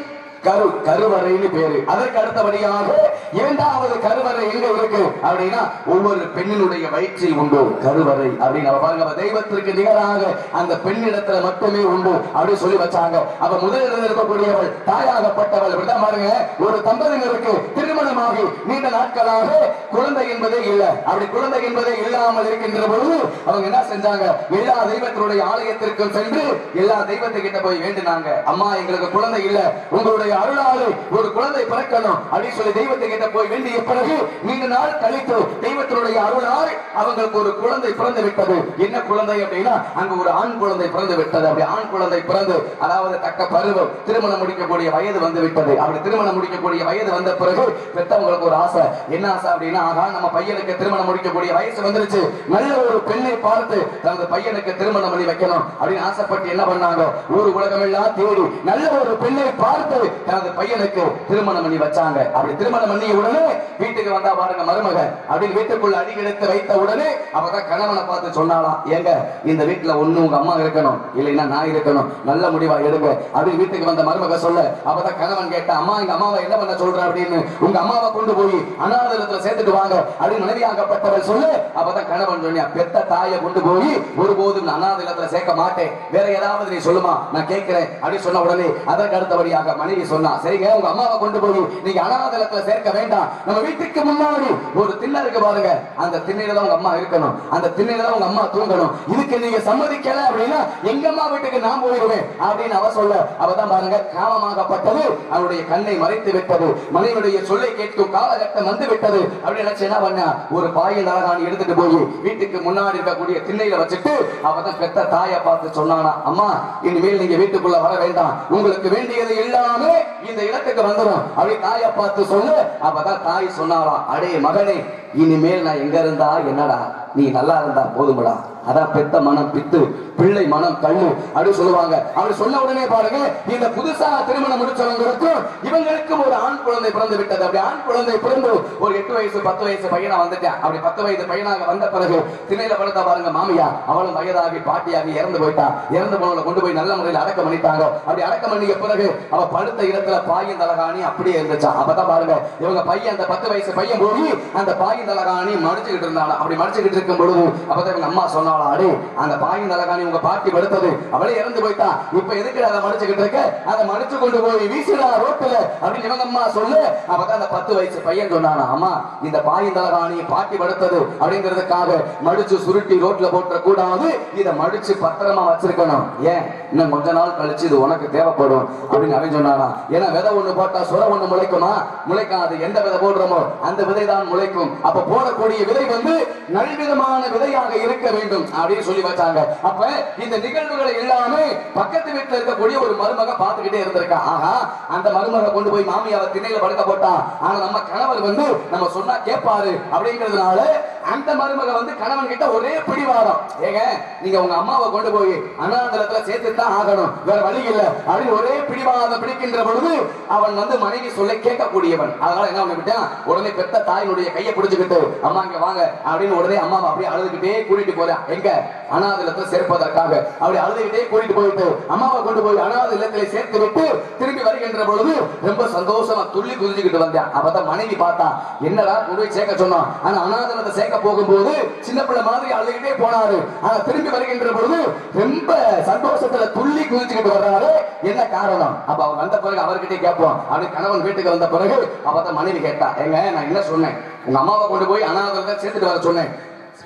கருவறைன்னு பேரு. அதற்கு அடுத்தபடியாக 2வது கருவறை எங்க இருக்கு அப்படின்னா ஒவ்வொரு பெண்ணினுடைய வயிற்றில் உண்டு கருவறை அப்படின்னு பாருங்க. தெய்வத்திற்கு நிகராக அந்த பெண்ணிடத்துல மட்டுமே உண்டு அப்படின்னு சொல்லி வச்சாங்க. அப்ப முதலில் இருக்கக்கூடியவள் தாயாகப்பட்டவள். இப்படிதான் பாருங்க, ஒரு தம்பதியினருக்கு திருமணமாகி நீண்ட நாட்களாக குழந்தை என்பதே இல்லை. அப்படி குழந்தை என்பதே இல்லாமல் இருக்கின்ற பொழுது அவங்க என்ன செஞ்சாங்க, எல்லா தெய்வத்தினுடைய ஆலயத்திற்கும் சென்று எல்லா தெய்வத்துக்கிட்ட போய் வேண்டினாங்க, அம்மா எங்களுக்கு குழந்தை இல்லை, உங்களுடைய அருளாலே ஒரு குழந்தை பிறக்கணும் அப்படின்னு சொல்லி தெய்வத்தை கிட்ட போய் வேண்டிய பிறகு நீண்ட நாள் கழித்து தெய்வத்தினுடைய அருளால் அவங்களுக்கு ஒரு குழந்தை பிறந்து விட்டது. என்ன குழந்தை அப்படின்னா அங்க ஒரு ஆண் குழந்தை பிறந்து விட்டது. அப்படி ஆண் குழந்தை பிறந்து அதாவது தக்க பருவம் திருமணம் முடிக்கக்கூடிய வயது வந்து விட்டது. அப்படி திருமணம் முடிக்கக்கூடிய வயது வந்த பிறகு பெற்றவங்களுக்கு ஒரு ஆசை. என்ன ஆசை அப்படின்னா, ஆகா நம்ம பையனுக்கு திருமணம் முடிக்கக்கூடிய வயசு வந்துருச்சு, நல்ல ஒரு பெண்ணை பார்த்து தனது பையனுக்கு திருமணம் பண்ணி வைக்கணும் அப்படின்னு ஆசைப்பட்டு என்ன பண்ணாங்க, ஊர் உலகம் எல்லாம் தேடி நல்ல ஒரு பெண்ணை பார்த்து தனது பையனுக்கு திருமணம் பண்ணி வச்சாங்க. அப்படி திருமணம் பண்ணிய உடனே வீட்டுக்கு வந்தா பாருங்க மருமக அப்படின்னு வீட்டுக்குள்ள அடி எடுத்து வைத்த உடனே அவதான் கணவனை பார்த்து சொன்னாலாம், ஏங்க இந்த வீட்டுல ஒண்ணு உங்க அம்மா இருக்கணும், இல்லைன்னா நான் இருக்கணும், நல்ல முடிவா எடுங்க அப்படின்னு வீட்டுக்கு வந்த மருமக சொல்ல, அப்பதான் கணவன் கேட்ட, அம்மா எங்க அம்மாவை என்ன பண்ண சொல்ற அப்படின்னு, உங்க அம்மாவை கொண்டு போய் அனாதரத்துல சேர்த்துட்டு வாங்க அப்படின்னு மனைவியாகப்பட்டவள் சொல்ல, அப்பதான் கணவன் சொன்னியா, பெத்த தாயை கொண்டு போய் ஒருபோதும் அனாதரத்துல சேர்க்க மாட்டேன், வேற ஏதாவது நீ சொல்லுமா நான் கேட்கிறேன் அப்படின்னு சொன்ன உடனே அதற்கு அடுத்தபடியாக மனைவி சொன்னா, சரிங்க உங்க அம்மாவை கொண்டு போய் நீங்க அனாதரத்துல சேர்க்க வேண்டாம், நம்ம வீட்டுக்கு முன்னாடி ஒரு திண்ணை இருக்கு பாருங்க, அந்த திண்ணையில உங்க அம்மா இருக்கணும், அந்த திண்ணையில உங்க அம்மா தூங்கணும், இதுக்கு நீங்க சம்மதிக்கல அப்படின்னா எங்க அம்மா வீட்டுக்கு நான் போயிடுவேன் அப்படின்னு அவ சொல்ல, அவதான் பாருங்க காமமாகப்பட்டது அவருடைய கண்ணை மறைத்து விட்டது, மனைவியுடைய சொல்லை கேட்கும் காலகட்டம் வந்து விட்டது அப்படின்னு நினைச்சு என்ன பண்ண, ஒரு பாயில் அழகாணி எடுத்துட்டு போய் வீட்டுக்கு முன்னாடி இருக்கக்கூடிய திண்ணையில வச்சுட்டு அவதான் பெத்த தாயை பார்த்து சொன்னானா, அம்மா இனிமேல் நீங்க வீட்டுக்குள்ள வர வேண்டாம், உங்களுக்கு வேண்டியது எல்லாமே இந்த இடத்துக்கு வந்துடும் அப்படி தாயை பார்த்து சொல்லு. அப்பதான் தாய் சொன்னாலாம், அடே மகனே இனிமேல் நான் எங்க இருந்தா என்னடா, நீ நல்லா இருந்தா போதுமடா, அதான் பெத்த மனம் பித்து பிள்ளை மனம் கண்ணு அப்படி சொல்லுவாங்க. அப்படி சொன்ன உடனே பாருங்க, இந்த புதுசா திருமணம் முடிச்சவங்களுக்கும் இவங்களுக்கும் ஒரு ஆண் குழந்தை பிறந்து விட்டது. அப்படி ஆண் குழந்தை பிறந்து ஒரு 8 வயசு 10 வயசு பையனா வந்துட்டான். அப்படி 10 வயது பையனாக வந்த பிறகு திணையில படுத்த பாருங்க மாமியா, அவளும் வயதாகி பாட்டியாகி இறந்து போயிட்டா. இறந்து போனவளை கொண்டு போய் நல்ல முறையில் அடக்கம் பண்ணிட்டாங்க. அப்படி அடக்கம் பண்ணிய பிறகு அவ படுத்த இடத்துல பாயின் தலகாணி அப்படியே இருந்துச்சான். அப்பதான் பாருங்க இவங்க பையன் அந்த 10 வயசு பையன் போய் அந்த பாயின் தலகாணி மடிச்சுக்கிட்டு இருந்தாங்க. அப்படி மடிச்சுக்கிட்டு இருக்கும் பொழுது அப்பதான் இவங்க அம்மா சொன்னாலும், அடே அந்த பாயின் தலகாணி உங்க பாட்டி படுத்தது, அவளே இறந்து போயிட்டா, இப்ப எதுக்கு அதை மடிச்சுக்கிட்டு இருக்க, அதை மடிச்சு கொண்டு போய் வீசிடா ரோட்டுல அப்படின்னு இவங்க அம்மா சொல்லு. அப்பதான் அந்த 10 வயசு பையன் சொன்னானா, அம்மா இந்த பாயின் தலகாணி பாட்டி படுத்தது அப்படிங்கிறதுக்காக மடிச்சு சுருட்டி ரோட்ல போட்டுற கூடாது, இதை மடிச்சு பத்திரமா வச்சிருக்கணும், ஏன் இன்னும் கொஞ்ச நாள் கழிச்சு இது உனக்கு தேவைப்படும் அப்படின்னு அவன் சொன்னானா. ஏன்னா விதை ஒண்ணு போட்டா சுர ஒண்ணு முளைக்குமா, முளைக்காது, எந்த விதை போடுறோமோ அந்த விதை தான் முளைக்கும். அப்ப போடக்கூடிய விதை வந்து நல்விதமான விதையாக இருக்க வேண்டும் அப்படின்னு சொல்லி வச்சாங்க. அப்ப இந்த நிகழ்வுகளை எல்லாமே பக்கத்து வீட்டுல இருக்கக்கூடிய ஒரு மருமக பார்த்துக்கிட்டே இருந்திருக்கா. ஆஹா அந்த மருமக கொண்டு போய் மாமியாவை திண்ணையில படுக்க போட்டா, ஆனா நம்ம கணவர் வந்து நம்ம சொன்னா கேட்பாரு அப்படிங்கிறதுனால அந்த மருமக வந்து கணவன் கிட்ட ஒரே பிடிவாதம், ஏங்க நீங்க உங்க அம்மாவை கொண்டு போய் அனாதரத்துல சேர்த்துதான் ஆகணும், வேற வழி இல்ல அப்படின்னு ஒரே பிடிவாதம் பிடிக்கின்ற பொழுது அவன் வந்து மனைவி சொல்ல கேட்கக்கூடியவன். அதனால என்ன பண்ணிவிட்டான், உடனே பெத்த தாயினுடைய கையை பிடிச்சுக்கிட்டு அம்மா இங்க வாங்க அப்படின்னு உடனே அம்மாவை அப்படியே அழுதுகிட்டே கூட்டிட்டு போறேன் எங்க அனாதரத்தை சேர்ப்பதற்காக. அப்படி அழுதுகிட்டே கூட்டிட்டு போயிட்டு அம்மாவை கொண்டு போய் அனாத இல்லத்திலே சேர்த்து விட்டு திரும்பி வருகின்ற பொழுது ரொம்ப சந்தோஷமா துள்ளி குதிச்சுக்கிட்டு வந்தேன். அப்பதான் மனைவி பார்த்தா, என்னடா கொண்டு போய் சேர்க்க சொன்னோம், ஆனா அனாதரத்தை சேர்க்க போகும்போது சின்ன பிள்ளை மாதிரி அழுகிட்டே போனாரு. ஆனா திரும்பி வருகின்ற பொழுது ரொம்ப சந்தோஷத்துல துள்ளி குதிச்சுக்கிட்டு வர்றாரு. என்ன காரணம்? அப்ப அவர் வந்த பிறகு அவர்கிட்ட கேட்போம். அவரு கணவன் வீட்டுக்கு வந்த பிறகு அப்பதான் மனைவி கேட்டா, ஏங்க நான் என்ன சொன்னேன், உங்க அம்மாவை கொண்டு போய் அனாதை சேர்த்துட்டு வர சொன்னேன்,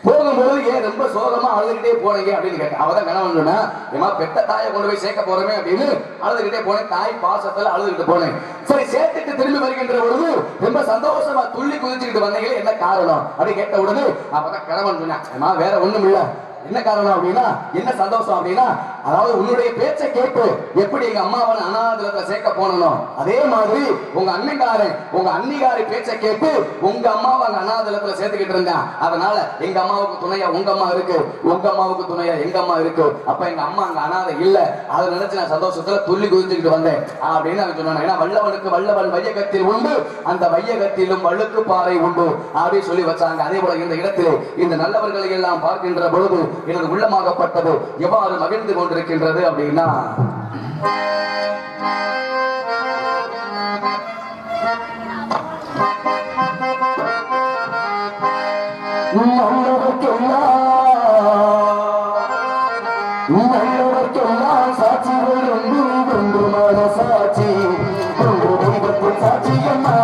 போகும்போது ஏன் ரொம்ப சோகமா அழுதுகிட்டே போனீங்க அப்படின்னு கேட்டேன். அவதான் கணவன் சொன்னா, ஏமா பெத்த தாயை கொண்டு போய் சேர்க்க போறமே அப்படின்னு அழுதுகிட்டே போனேன். தாய் பாசத்துல அழுதுகிட்டு போனேன். சரி, சேர்த்துட்டு திரும்பி வருகின்ற பொழுது ரொம்ப சந்தோஷமா துள்ளி குதிச்சுக்கிட்டு வந்தீங்களே, என்ன காரணம் அப்படின்னு கேட்ட உடனே அப்பதான் கணவன் சொன்னா, வேற ஒண்ணும் இல்ல, என்ன காரணம் அப்படின்னா, என்ன சந்தோஷம் அப்படின்னா, அதாவது உன்னுடைய பேச்சை கேட்டு எப்படி எங்க அம்மாவை அனாதலத்துல சேர்க்க போனோம், அதே மாதிரி உங்க அண்ணங்காரன் உங்க அன்னிகாரி பேச்சை கேட்டு உங்க அம்மாவை அங்க அனாதலத்துல சேர்த்துக்கிட்டு இருந்தேன். அதனால எங்க அம்மாவுக்கு துணையா உங்க அம்மா இருக்கு, உங்க அம்மாவுக்கு துணையா எங்க அம்மா இருக்கு. அப்ப எங்க அம்மா அங்க அனாதை இல்ல, அதை நினைச்சு நான் சந்தோஷத்துல துள்ளி குதிச்சுக்கிட்டு வந்தேன் அப்படின்னு அவன் சொன்னான். ஏன்னா வல்லவனுக்கு வல்லவன் வையகத்தில் உண்டு, அந்த வையகத்திலும் வள்ளுக்கு பாறை உண்டு அப்படின்னு சொல்லி வச்சாங்க. அதே போல இந்த இடத்திலே இந்த நல்லவர்களை எல்லாம் பார்க்கின்ற பொழுது எனது உள்ளமாகப்பட்டது எவ்வாறு மகிழ்ந்து கொண்டிருக்கின்றது அப்படின்னா, நல்லவர்க்கெல்லாம் சாட்சிகள் ஒன்று மனசாட்சி தெய்வத்தின் சாட்சியம்மா,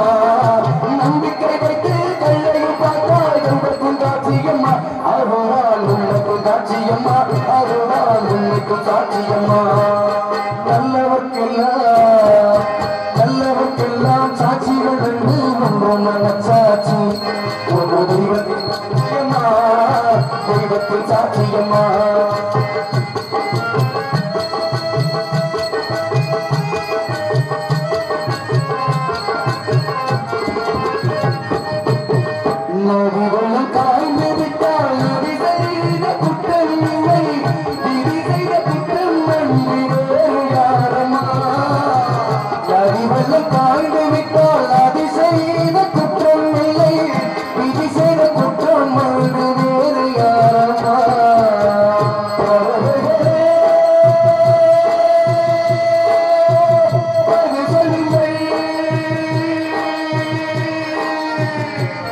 நம்பிக்கை வைத்து கல்லையும் பார்த்தால் எங்களுக்கும் சாட்சியம்மா, அதுதான் உன்னைக்கும் சாட்சியம்மா, அதுதான் உன்னைக்கும் சாட்சியம்மா. நல்லவர்க்கெல்லாம் சாட்சிகள் ஒன்று மனசாட்சி, ஒன்று தெய்வத்தின் சாட்சியம்மா, தெய்வத்தின் சாட்சியம்மா. நதிவெள்ளம் காய்ந்து விட்டால் நதி செய்த குற்றம் இல்லை, விதி செய்த குற்றம் நன்றி வேறு யாரம்மா. நதிவெள்ளம் காய்ந்து விட்டால் நதி செய்த குற்றம் இல்லை, விதி செய்த குற்றம் நன்றி வேறு யாரம்மா.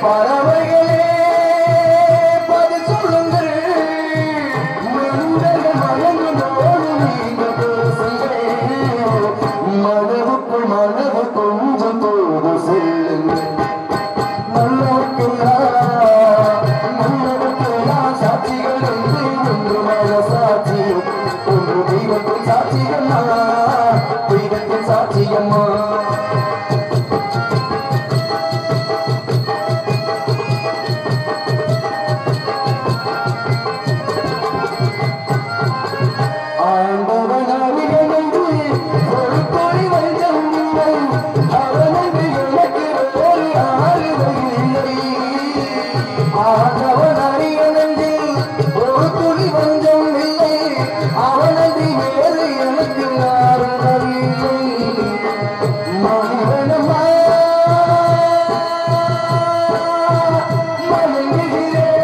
பறவைகளே பதில் சொல்லுங்கள், மனிதர்கள் மயங்கும்போது நீங்கள் பேசுங்கள், மனதுக்குள் மனது கொஞ்சம் தோடு செல்லுங்கள். நல்லவர்க்கெல்லாம் சாட்சிகள் ஒன்று மனசாட்சி, ஒன்று தெய்வத்தின் சாட்சியம்மா, தெய்வத்தின் சாட்சியம்மா. ஆண்டவன் அறிவென்று ஒரு கோடி வஞ்சம் இல்லை, அவனது எனக்கு ஒரு ஆறுதல் இல்லை. ஆண்டவன் அறிவென்று ஒரு துளி வஞ்சம் இல்லை, அவனது வேறு எனக்கு ஆறுதல் இல்லை. மனிதனமா மயங்குகிறேன்,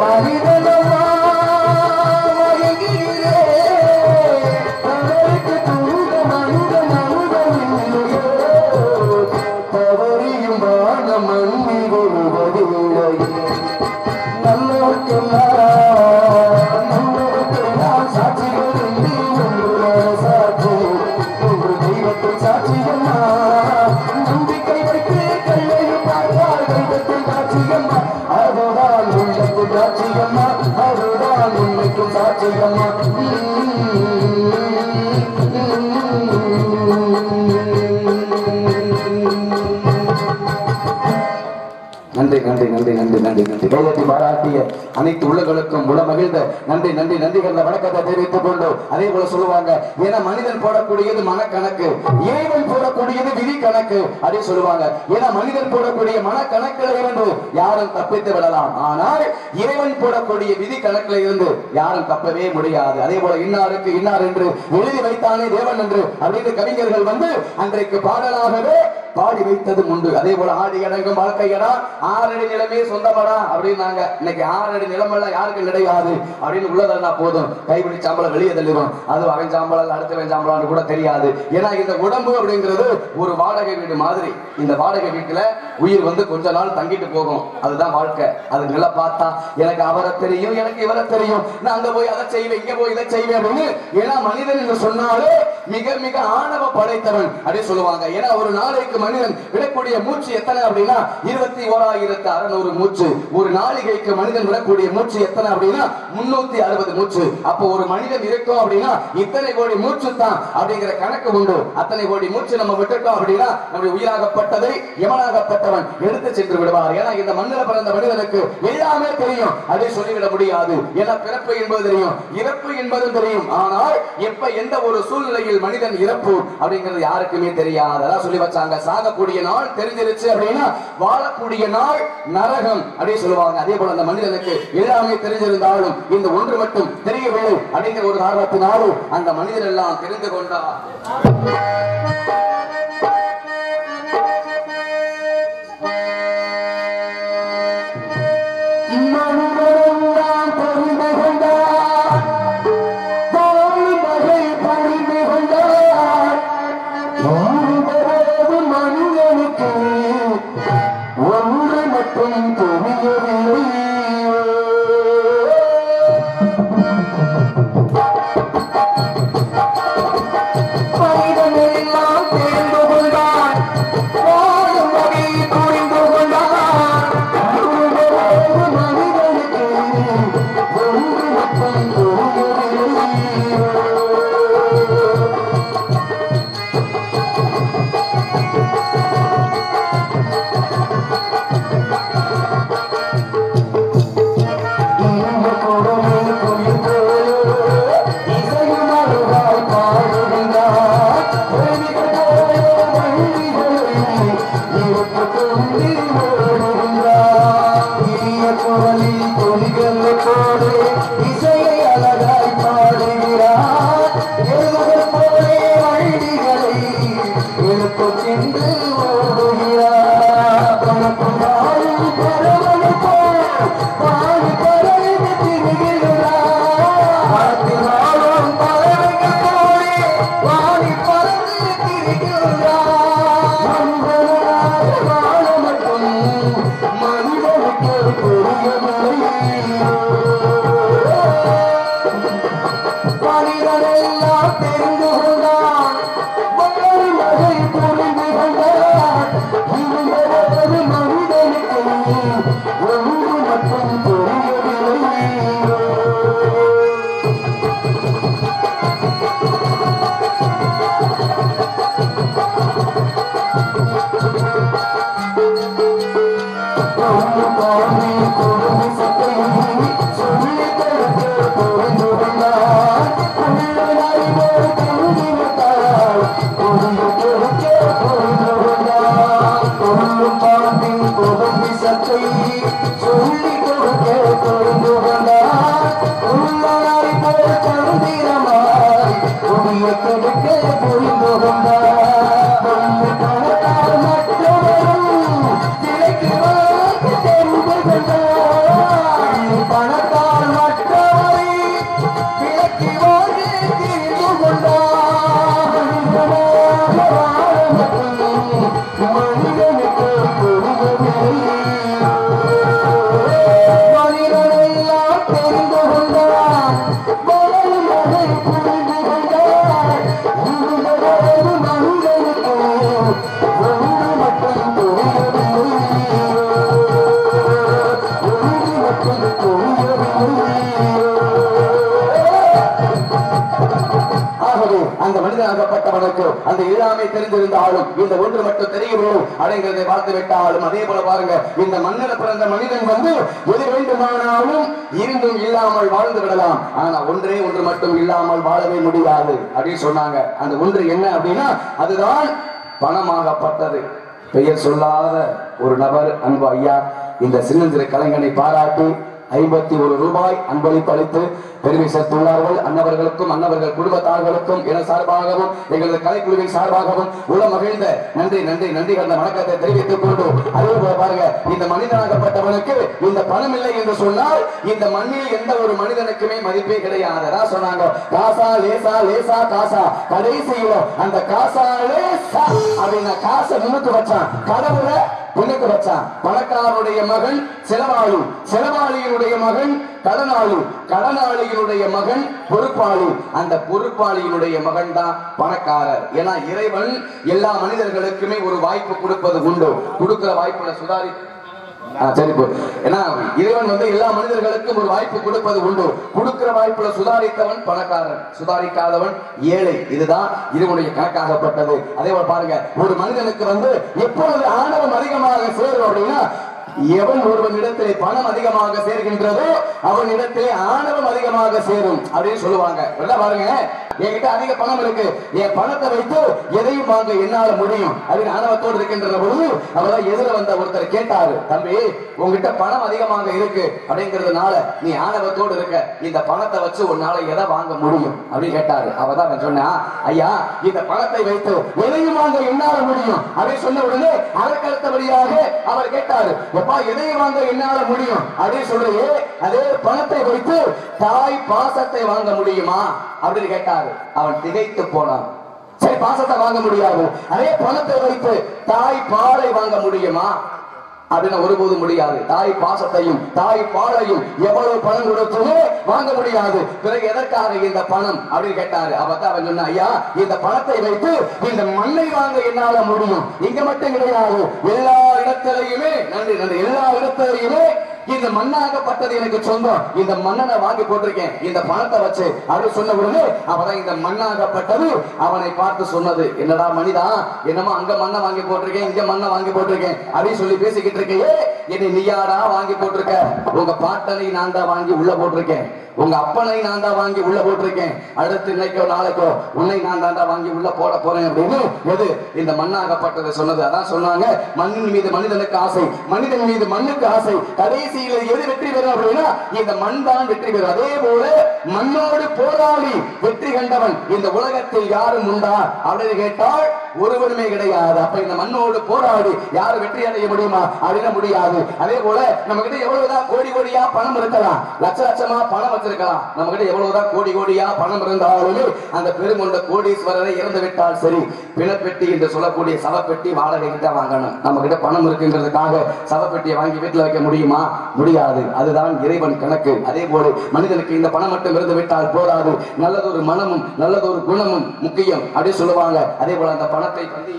மனிதனமா மயங்குகிறேன், அவருக்கு தூத மனிதன் அனுபவில்லையோ, தவறியும் வாழ மண்ணி வருவதில்லை. நல்லவர்க்கெல்லாம் சாட்சிகள் ஒன்று சாட்சி, ஒன்று தெய்வத்தின் சாட்சியம்மா, நம்பிக்கை வைத்து கல்லையும் பார்த்தால் தெய்வத்தின் சாட்சியம்மா, அதுதான் உள்ளத்தின் சாட்சியம்மா, அதுதான் உண்மைக்கும் சாட்சியம்மா. நன்றி நன்றி நன்றி நன்றி நன்றி நன்றி கையெழுத்தி பாராட்டிய அனைத்து உள்ளங்களுக்கும் உள்ள மகிழ்ந்த நன்றி நன்றி நன்றிகள வணக்கத்தை தெரிவித்துக் கொண்டு அதே போல சொல்லுவாங்க, ஏன்னா மனிதன் போடக்கூடியது மனக்கணக்கு, இறைவன் போடக்கூடியது விதி கணக்கு அப்படின்னு சொல்லுவாங்க. ஏன்னா மனிதன் போடக்கூடிய மனக்கணக்கில் இருந்து யாரும் தப்பித்து விடலாம், ஆனால் இறைவன் போடக்கூடிய விதி கணக்கில் இருந்து யாரும் தப்பவே முடியாது. அதே போல இன்னாருக்கு இன்னார் என்று எழுதி வைத்தானே தேவன் என்று அப்படின்னு கவிஞர்கள் வந்து அன்றைக்கு பாடலாகவே பாடி வைத்ததும் உண்டு. அதே போல ஆடி அடங்கும் வாழ்க்கையடா 6 அடி நிலமே சொந்தமடா அப்படின்னாங்க. இன்னைக்கு 6 அடி நிலமெல்லாம் யாருக்கு கிடையாது அப்படின்னு உள்ளதா போதும், கைப்பிடி சாம்பளம் வெளியே தள்ளிடும். அது அவன் சாம்பளம் அடுத்தவன் சாம்பளம் கூட தெரியாது. ஏன்னா இந்த உடம்பு அப்படிங்கிறது ஒரு வாடகை வீடு மாதிரி. இந்த வாடகை வீட்டுல உயிர் வந்து கொஞ்ச நாள் தங்கிட்டு போகும், அதுதான் வாழ்க்கை. அது நில பார்த்தா எனக்கு அவரை தெரியும், எனக்கு இவரை தெரியும், நான் அங்க போய் அதை செய்வேன், இங்க போய் இதை செய்வேன் அப்படின்னு. ஏன்னா மனிதன் என்று சொன்னாலே மிக மிக ஆணவ படைத்தவன் அப்படின்னு சொல்லுவாங்க. ஏன்னா ஒரு நாளைக்கு மனிதன் விடக்கூடிய மூச்சு எத்தனை அப்படின்னா 21,600 மூச்சு. ஒரு நாளிகைக்கு மனிதன் விடக்கூடிய மூச்சு எத்தனை அப்படின்னா 360 மூச்சு. அப்போ ஒரு மனிதன் இருக்கும் அப்படின்னா இத்தனை கோடி மூச்சு தான் அப்படிங்கிற கணக்கு உண்டு. அத்தனை கோடி மூச்சு நம்ம விட்டுட்டோம் அப்படின்னா நம்முடைய உயிராகப்பட்டதை எமனாகப்பட்டவன் எடுத்து சென்று விடுவார். ஏன்னா இந்த மண்ணில் பிறந்த மனிதனுக்கு எல்லாமே தெரியும், அதை சொல்லிவிட முடியாது. ஏன்னா பிறப்பு என்பது தெரியும், இறப்பு என்பதும் தெரியும். ஆனால் எப்ப எந்த ஒரு சூழ்நிலையில் மனிதன் இறப்பு அப்படிங்கிறது யாருக்குமே தெரியாது. அதான் சொல்லி வச்சாங்க, சாகக்கூடிய நாள் தெரிஞ்சிருச்சு அப்படின்னா வாழக்கூடிய நாள் நரகம் அப்படின்னு சொல்லுவாங்க. அதே போல அந்த மனிதனுக்கு எல்லாமே தெரிஞ்சிருந்தாலும் இந்த ஒன்று மட்டும் தெரியவில்லை அப்படிங்கிற ஒரு காரணத்தினாலும் அந்த மனிதன் எல்லாம் தெரிந்து கொண்டார். அந்த எல்லாமே தெரிந்திருந்தாலும் இந்த ஒன்று மட்டும் தெரியவில்லை அப்படிங்கிறதை பார்த்து விட்டாலும் அதே போல பாருங்க, இந்த மண்ணில் பிறந்த மனிதன் வந்து எது வேண்டுமானாலும் இருந்தும் இல்லாமல் வாழ்ந்து விடலாம். ஆனா ஒன்றே ஒன்று மட்டும் இல்லாமல் வாழவே முடியாது அப்படின்னு சொன்னாங்க. அந்த ஒன்று என்ன அப்படின்னா அதுதான் பணமாகப்பட்டது. பெயர் சொல்லாத ஒரு நபர் அன்பு ஐயா இந்த சின்னஞ்சிறு கலைஞனை பாராட்டி 51 ரூபாய் அன்பளிப்பு அளித்து பெருமை சேர்த்துள்ளார்கள். அன்னவர்களுக்கும் அன்னவர்கள் குடும்பத்தார்களுக்கும் என சார்பாகவும் எங்களது கலைக்குழுவின் சார்பாகவும் உள மகிழ்ந்த நன்றி நன்றி நன்றி கலந்த வணக்கத்தை தெரிவித்துக் கொண்டு அதே போல பாருங்க, இந்த மனிதனாகப்பட்டவனுக்கு இந்த பணம் இல்லை என்று சொன்னால் இந்த மண்ணில் எந்த ஒரு மனிதனுக்குமே மதிப்பே கிடையாது. சொன்னாங்க காசா லேசா லேசா காசா, கடைசியில அந்த காசா லேசா அப்படின்னா காசை முன்னுக்கு வச்சான், கடவுளை பின்னுக்கு வச்சான். பணக்காரனுடைய மகன் செலவாளி, செலவாளியினுடைய மகன் கடனாளி, கடனாளியினுடைய மகன் பொறுப்பாளி, அந்த பொறுப்பாளியினுடைய மகன் தான் பணக்காரர். ஏன்னா இறைவன் எல்லா மனிதர்களுக்குமே ஒரு வாய்ப்பு கொடுப்பது உண்டு. கொடுக்கிற வாய்ப்புல சுதாரி சரி, ஏன்னா இறைவன் எல்லா மனிதர்களுக்கும் ஒரு வாய்ப்பு கொடுப்பது உண்டு. கொடுக்கிற வாய்ப்புல சுதாரித்தவன் பணக்காரன், சுதாரிக்காதவன் ஏழை. இதுதான் இறைவனுடைய கணக்காகப்பட்டது. அதே போல பாருங்க, ஒரு மனிதனுக்கு எப்பொழுது ஆணவம் அதிகமாக சேரும் அப்படின்னா, எவன் ஒருவன் இடத்திலே பணம் அதிகமாக சேர்கின்றதோ அவன் இடத்திலே ஆணவம் அதிகமாக சேரும் அப்படின்னு சொல்லுவாங்க. பாருங்க, என்கிட்ட அதிக பணம் இருக்கு, என் பணத்தை வைத்து எதையும் வாங்க என்னால முடியும் அப்படின்னு ஆணவத்தோடு இருக்கின்ற பொழுது அவர்தான் எதிர வந்த ஒருத்தர் கேட்டாரு, தம்பி உங்ககிட்ட பணம் அதிகமாக இருக்கு அப்படிங்கிறதுனால நீ ஆணவத்தோடு இருக்க, இந்த பணத்தை வச்சு உன்னால எதை வாங்க முடியும் அப்படின்னு கேட்டாரு. அவதான் சொன்னா, ஐயா இந்த பணத்தை வைத்து எதையும் வாங்க என்னால முடியும் அப்படின்னு சொன்ன உடனே அதற்கு அடுத்தபடியாக அவர் கேட்டாரு, எதையும் வாங்க என்னால முடியும் அப்படின்னு சொல்றே, அதே பணத்தை வைத்து தாய் பாசத்தை வாங்க முடியுமா அப்படின்னு கேட்டாரு. அவன் திகைத்து போனான். சரி, பாசத்தை வாங்க முடியாது, அதே பணத்தை வைத்து தாய் பாலை வாங்க முடியுமா அப்படின்னு ஒருபோதும் முடியாது. தாய் பாசத்தையும் தாய் பாலையும் எவ்வளவு பணம் கொடுத்துமே வாங்க முடியாது. பிறகு எதற்காக இந்த பணம் அப்படின்னு கேட்டாரு. அப்பதான் அவன் சொன்ன, ஐயா இந்த பணத்தை வைத்து இந்த மண்ணை வாங்க என்னால முடியும். இங்க மட்டும் கிடையாது, எல்லா இடத்திலையுமே நன்றி நன்றி எல்லா இடத்திலையுமே இந்த மண்ணாகப்பட்டது எனக்கு சொந்தம், இந்த மண்ணை நான் வாங்கி போட்டிருக்கேன் இந்த பணத்தை வச்சு அப்படின்னு சொன்ன உடனே அவதான் இந்த மண்ணாகப்பட்டது அவனை பார்த்து சொன்னது, என்னடா மனிதா, என்னமோ அங்க மண்ணை வாங்கி போட்டிருக்கேன் இங்க மண்ணை வாங்கி போட்டிருக்கேன் அப்படின்னு சொல்லி பேசிக்கிட்டு இருக்கையே, என்னை நீயாரா வாங்கி போட்டிருக்க? உங்க பாட்டனை நான் தான் வாங்கி உள்ள போட்டிருக்கேன், உங்க அப்பனை நான் தான் வாங்கி உள்ள போட்டிருக்கேன், அடுத்து இன்னைக்கோ நாளைக்கோ உன்னை நான் தான் வாங்கி உள்ள போட போறேன் அப்படின்னு எது இந்த மண்ணாகப்பட்டது சொன்னது. அதான் சொன்னாங்க, மண்ணின் மீது மனிதனுக்கு ஆசை, மனிதன் மீது மண்ணுக்கு ஆசை, கடைசியில் எது வெற்றி பெறும் அப்படின்னா இந்த மண் தான் வெற்றி பெறும். அதே போல மண்ணோடு போராடி வெற்றி கண்டவன் இந்த உலகத்தில் யாரும் உண்டா அப்படின்னு கேட்டால் ஒருவருமே கிடையாது. அப்ப இந்த மண்ணோடு போராடி யாரும் வெற்றி அடைய முடியுமா அப்படின்னா முடியாது. அதே போல நம்ம கிட்ட எவ்வளவுதான் கோடி கோடியா பணம் இருக்கலாம், லட்ச லட்சமா பணம் வச்சிருக்கலாம், நம்ம கிட்ட எவ்வளவுதான் கோடி கோடியா பணம் இருந்தாலுமே அந்த பெருமொண்ட கோடீஸ்வரரை இறந்து விட்டால் சரி, பிணப்பெட்டி என்று சொல்லக்கூடிய சவப்பெட்டி வாடகை கிட்ட வாங்கணும். நம்ம கிட்ட பணம் இருக்குங்கிறதுக்காக சவப்பெட்டியை வாங்கி வீட்டுல வைக்க முடியுமா? முடியாது. அதுதான் இறைவன் கணக்கு. அதே போல மனிதனுக்கு இந்த பணம் மட்டும் இருந்து விட்டால் போதாது, நல்லதொரு மனமும் நல்லதொரு குணமும் முக்கியம் அப்படின்னு சொல்லுவாங்க. அதே போல அந்த பணத்தை பந்தி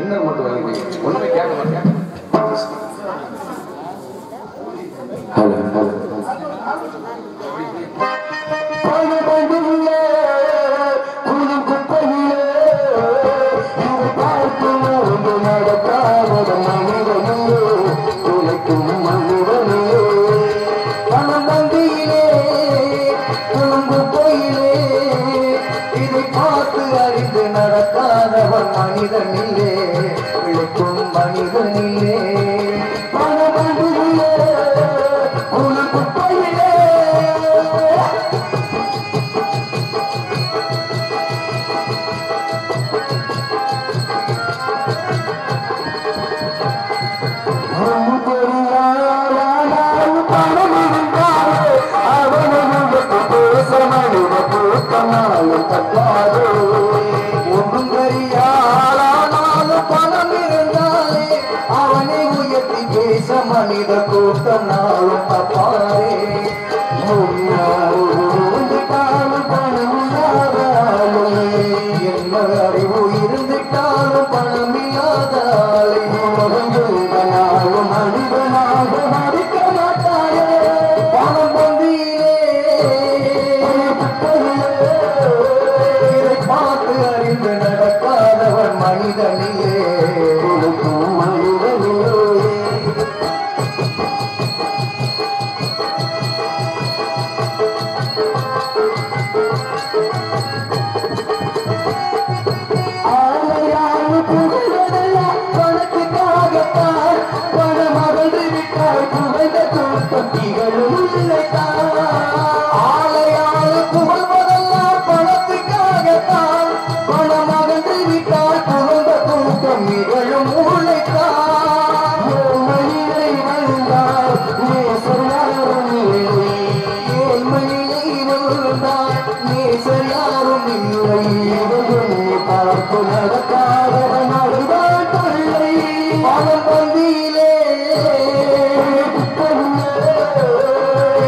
இன்னும் மட்டும் ஒண்ணுமே கேட்க மாட்டேன். மனிதனிலே விழிக்கும் மனிதனிலே மனித கூட்டம் நாளும் தப்பாரே என்ன அறிவு இருந்துட்டாலும் பணம் இல்லாதாலே நாளும் மனிதனாக மதிக்க மாட்டாரே. பணம் பந்தியிலே இதை பார்த்து அறிந்து நடக்காதவன் மனிதனிலே மனிதனிலே பார்த்து நடக்காதவன் அதுதான் தொல்லை அவன் பந்தியிலே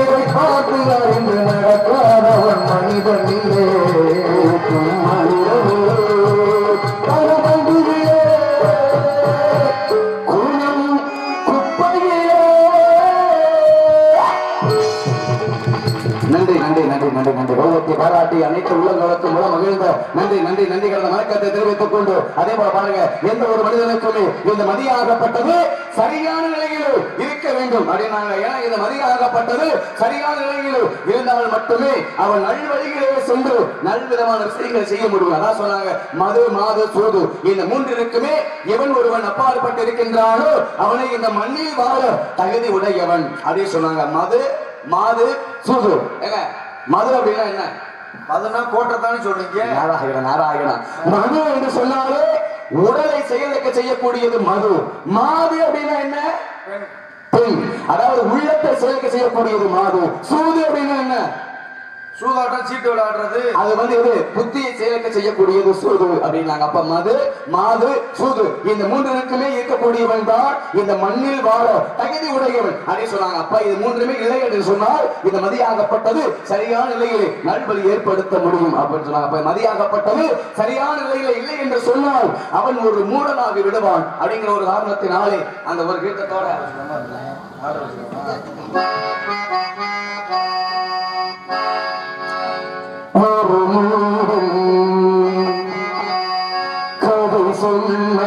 இதை பார்த்து அறிந்து நடக்காதவன் மனிதனிலே நன்றி நன்றி நன்றி நன்றி நன்றி கௌரவத்தை பாராட்டி அனைத்து உள்ளங்களுக்கும் மூலம் மகிழ்ந்த நன்றி நன்றி நன்றி கடந்த வணக்கத்தை தெரிவித்துக் கொண்டு அதே போல பாருங்க எந்த ஒரு மனிதனுக்குமே இந்த மதியாகப்பட்டது சரியான நிலையில் இருக்க வேண்டும் அப்படின்னாங்க. ஏன்னா இந்த மதியாகப்பட்டது சரியான நிலையில் இருந்தால் மட்டுமே அவன் நல்வழிகளே சென்று நல்விதமான விஷயங்களை செய்ய முடியும். அதான் சொன்னாங்க மது மாது சூது இந்த மூன்றிற்குமே எவன் ஒருவன் அப்பாற்பட்டு இருக்கின்றானோ அவனை இந்த மண்ணில் வாழ தகுதி உடையவன் அப்படின்னு சொன்னாங்க. மது மாது சூது ஏங்க மது அப்படின்னா என்ன? மதுனா கோட்டத்தானே சொல்றீங்க. நாராயணன் நாராயணன் மது என்று சொன்னாலே உடலை செயலுக்கு செய்யக்கூடியது மது. மாது அப்படின்னா என்ன? பெண். அதாவது உள்ளத்தை செயலுக்கு செய்யக்கூடியது மாது. சூது அப்படின்னா என்ன? சூதாட்டம் சீட்டு விளையாடுறது. அது இது புத்தியை செயலுக்கு செய்யக்கூடியது சூது அப்படின்னாங்க. அப்ப மது மாது சூது இந்த மூன்றுக்குமே இருக்கக்கூடியவன் தான் இந்த மண்ணில் வாழ தகுதி உடையவன் அப்படின்னு சொன்னாங்க. அப்ப இது மூன்றுமே இல்லை என்று சொன்னால் இந்த மதியாகப்பட்டது சரியான நிலையிலே நல்வழி ஏற்படுத்த முடியும் அப்படின்னு சொன்னாங்க. அப்ப மதியாகப்பட்டது சரியான நிலையில இல்லை என்று சொன்னால் அவன் ஒரு மூடனாகி விடுவான் அப்படிங்கிற ஒரு காரணத்தினாலே அந்த ஒரு கீர்த்தத்தோட ஒரு கதை சொன்ன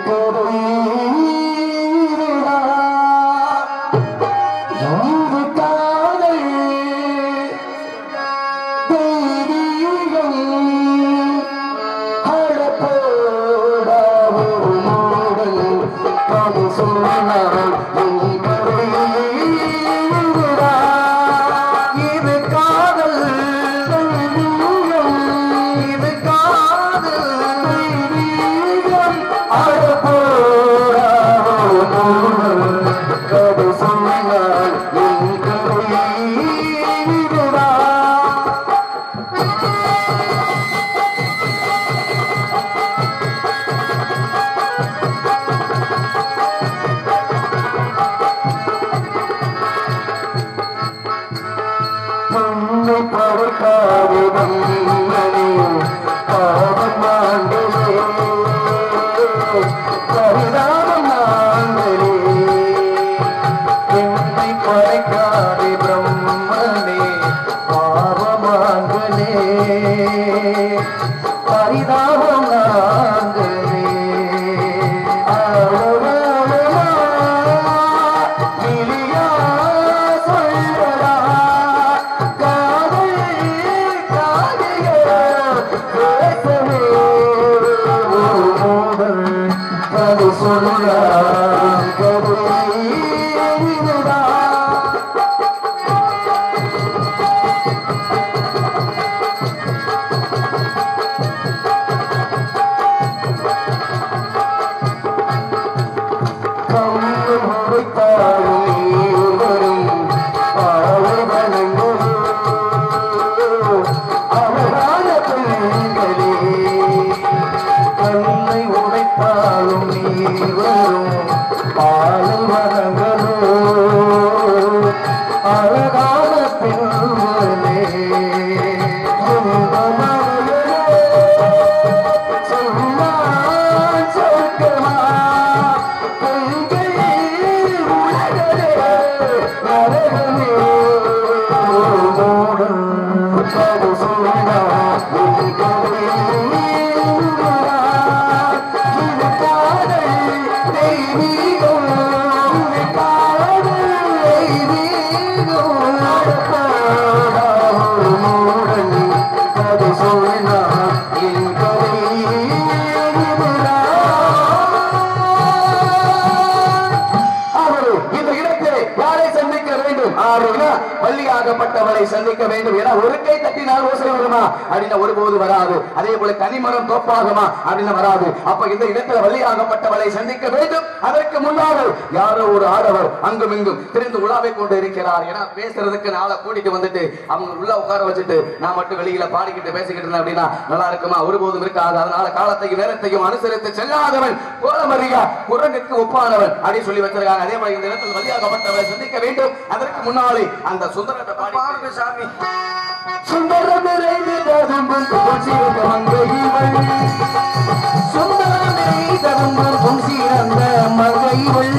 கதை இது காதல் தெய்வீகம் அடப்போட ஒரு மூடன் கதை சொன்னார் பள்ளியாகப்பட்டவரை சந்திக்க வேண்டும் என ஒரு கை தட்டினால் மலையால் ஓசை வருமா அப்படின்னு ஒருபோது வராது. அதே போல கனிமரம் தோப்பாகுமா அப்படின்னு வராது. அப்ப இந்த இடத்துல வழியாகப்பட்டவளை சந்திக்க வேண்டும். அதற்கு முன்னாக யாரோ ஒரு ஆடவர் அங்கும் இங்கும் திரிந்து உலாவை கொண்டு இருக்கிறார். ஏன்னா பேசுறதுக்கு நாளை கூட்டிட்டு வந்துட்டு அவங்க உள்ள உட்கார வச்சுட்டு நான் மட்டும் வெளியில பாடிக்கிட்டு பேசிக்கிட்டு இருந்தேன் அப்படின்னா நல்லா இருக்குமா? ஒருபோதும் இருக்காது. அதனால காலத்தையும் நேரத்தையும் அனுசரித்து செல்லாதவன் கோலமரியா குரங்குக்கு ஒப்பானவன் அப்படின்னு சொல்லி வச்சிருக்காங்க. அதே மாதிரி இந்த இடத்தில் வழியாகப்பட்டவரை சந்திக்க வேண்டும். அதற்கு முன்னாலே அந்த சுந்தரத்தை பாடுங்க சாமி. சுந்தரம் நிறைந்து ததும்பும் பொன்சிறந்த மங்கையிவள், சுந்தரம் நிறைந்து ததும்பும் பொன்சிறந்த மங்கையிவள்,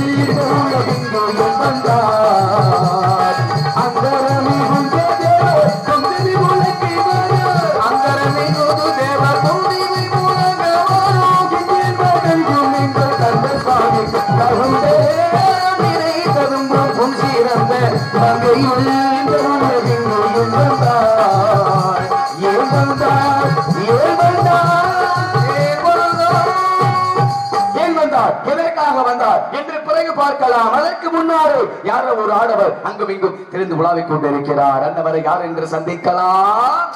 உலகெங்கும் வந்தார் அந்தரமிகும் தேவர் பொந்திரி உலகை வரும், அந்தரமிகும் தேவர் பொந்திரி உலகை வரும், கிஞ்சில் மகள்கும் நீங்கள் கந்த சாமி தகுந்தே நிறைந்து ததும்பும் பொன்சிறந்த மங்கையிவள், உலகெங்கும் வந்தார். எதற்காக வந்தார் என்று பிறகு பார்க்கலாம். அதற்கு முன்னாலே யாரோ ஒரு ஆடவர் அங்கும் இங்கும் திரிந்து உலாவிக் கொண்டிருக்கிறார். அந்தவரை யார் என்று சந்திக்கலாம்.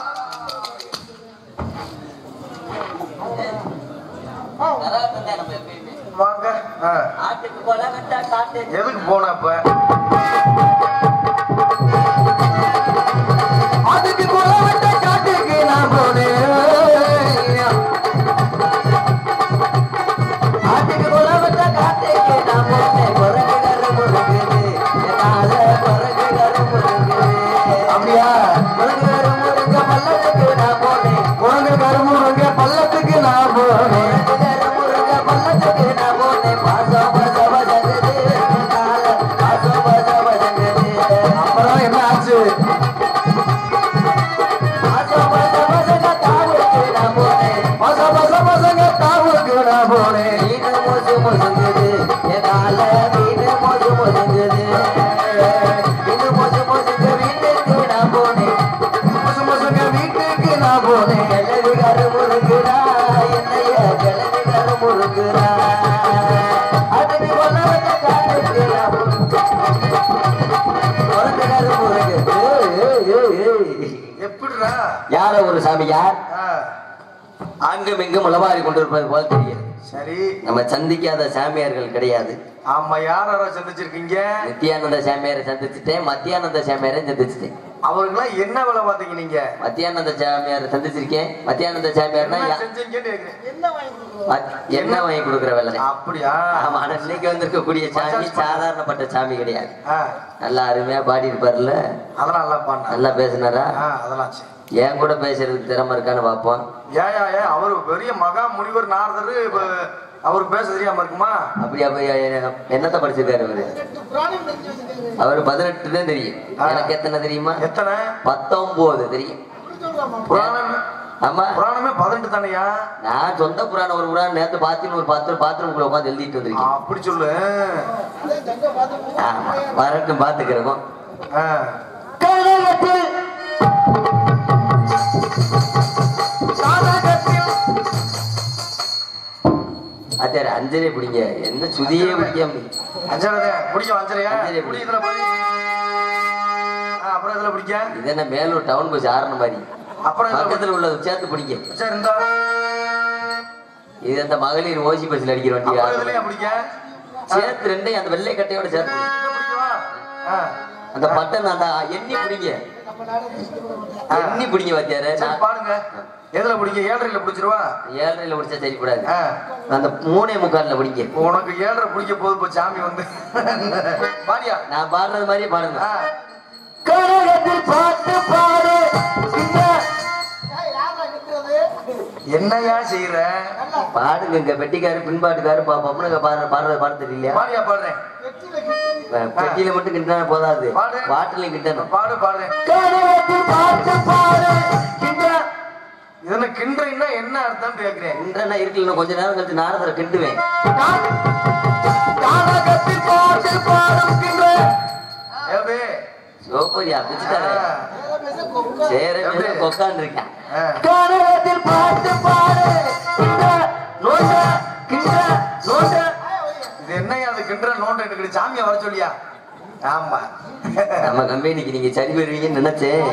வாங்க. எதுக்கு போனப்ப அதுக்கு குலவட்ட காட்டுக்கு நான் போனேன். அதுக்கு குலவட்ட காட்டுக்கு நான் போனேன். அப்படியா? பள்ளத்துக்கு நான் போனேன். குரங்கு கருமுருங்க பள்ளத்துக்கு நான் போனேன். பள்ளத்துக்கு நான் போனேன். அப்புறம் என்ன ஆச்சு? வீட்டுக்கு நான் போனேன். எப்படிடா? யார ஒரு சாமியார் அங்கும் இங்கும் உளவாரி கொண்டிருப்பது போல தெரிகிறது. சரி, நம்ம சந்திக்காத சாமியார்கள் கிடையாது. ஆமா, யார சந்திச்சிருக்கீங்க? நித்யானந்த சாமியாரை சந்திச்சுட்டேன், மத்தியானந்த சாமியாரை சந்திச்சுட்டேன். அவருக்கெல்லாம் என்ன வேலை பாத்தீங்க நீங்க? மத்தியானந்த சாமியாரை சந்திச்சிருக்கேன். மத்தியானந்த சாமியார்னா என்ன வாங்கி கொடுக்குற வேலை. அப்படியா? ஆமா, ஆனா இன்னைக்கு வந்திருக்கக்கூடிய சாமி சாதாரணப்பட்ட சாமி கிடையாது. நல்லா அருமையா பாடி இருப்பாருல்ல, அதெல்லாம் நல்லா பாடு, நல்லா பேசினாரா? அதெல்லாம் ஏன் கூட பேசுறதுக்கு திறமை இருக்கான்னு பாப்போம். ஏன் அவரு பெரிய மகா முனிவர் நாரதர், அவரு பேச தெரியாம இருக்குமா? அப்படி என்னத்த படிச்சிருக்காரு அவரு? அவரு 18 தான் தெரியும். எனக்கு எத்தனை தெரியுமா? எத்தனை? 19 தெரியும். புராணம்? ஆமா, புராணமே 18 தானையா? நான் சொந்த புராணம் ஒரு புராணம் நேரத்து பாத்தீங்கன்னு ஒரு 10 பாத்ரூம்குள்ள உட்காந்து எழுதிட்டு வந்திருக்கேன். அப்படி சொல்லு. ஆமா, வரட்டும் பாத்துக்கிறோம். அச்சாரு அஞ்சரே பிடிங்க, என்ன சுதியே பிடிக்க அஞ்சரதே பிடிக்கும். அஞ்சரையா அஞ்சரை பிடி. இதுல போய் அப்புறம் இதுல பிடிக்க. இது என்ன மேலூர் டவுன் பஸ் ஆறன மாதிரி. அப்புறம் பக்கத்துல உள்ளது சேர்த்து பிடிக்க. சரி, இந்த இது அந்த மகளிர் ஓசி பஸ்ல அடிக்கிற வண்டி. இதுலயே பிடிக்க. சேர்த்து ரெண்டையும் அந்த வெள்ளை கட்டையோட சேர்த்து அந்த பட்டன் அந்த எண்ணி பிடிங்க. எண்ணி பிடிங்க வாத்தியாரு. பாருங்க, எதுல பிடிக்க? 7:30 பிடிச்சிருவா. 7:30 பிடிச்சா சரிப்படாது. அந்த 3:45 பிடிங்க. உனக்கு 7:30 பிடிக்க போது இப்போ சாமி வந்து பாடியா? நான் பாடுறது மாதிரியே பாடுங்க. பாட்டு பாடு. என்னையா செய்யற? பாடுங்க. இங்க பெட்டிக்காரு பின்பாட்டுக்காரு பாடுறது பாட தெரியலையா? பாடியா? பாடுறேன். பெட்டியில மட்டும் கிட்டா போதாது, பாட்டுலயும் கிட்டணும். பாடு பாடுறேன். பாட்டு பாடு. இதுல கிண்டுறீங்கன்னா என்ன அர்த்தம் கேட்கிறேன்? கிண்டனா இருக்குல்ல, கொஞ்ச நேரம் கழிச்சு நாரதரை கிண்டுவேன். சோப்பரியா பிச்சுட்டாரு. சரி, உட்காந்து இருக்கேன். பாட்டு பாடு. இது என்னையா அது கிண்டுற நோண்ட எனக்கு சாமியை வர சொல்லியா? ஆமா, நம்ம கம்பெனிக்கு நீங்க சரி வருவீங்கன்னு நினைச்சேன்.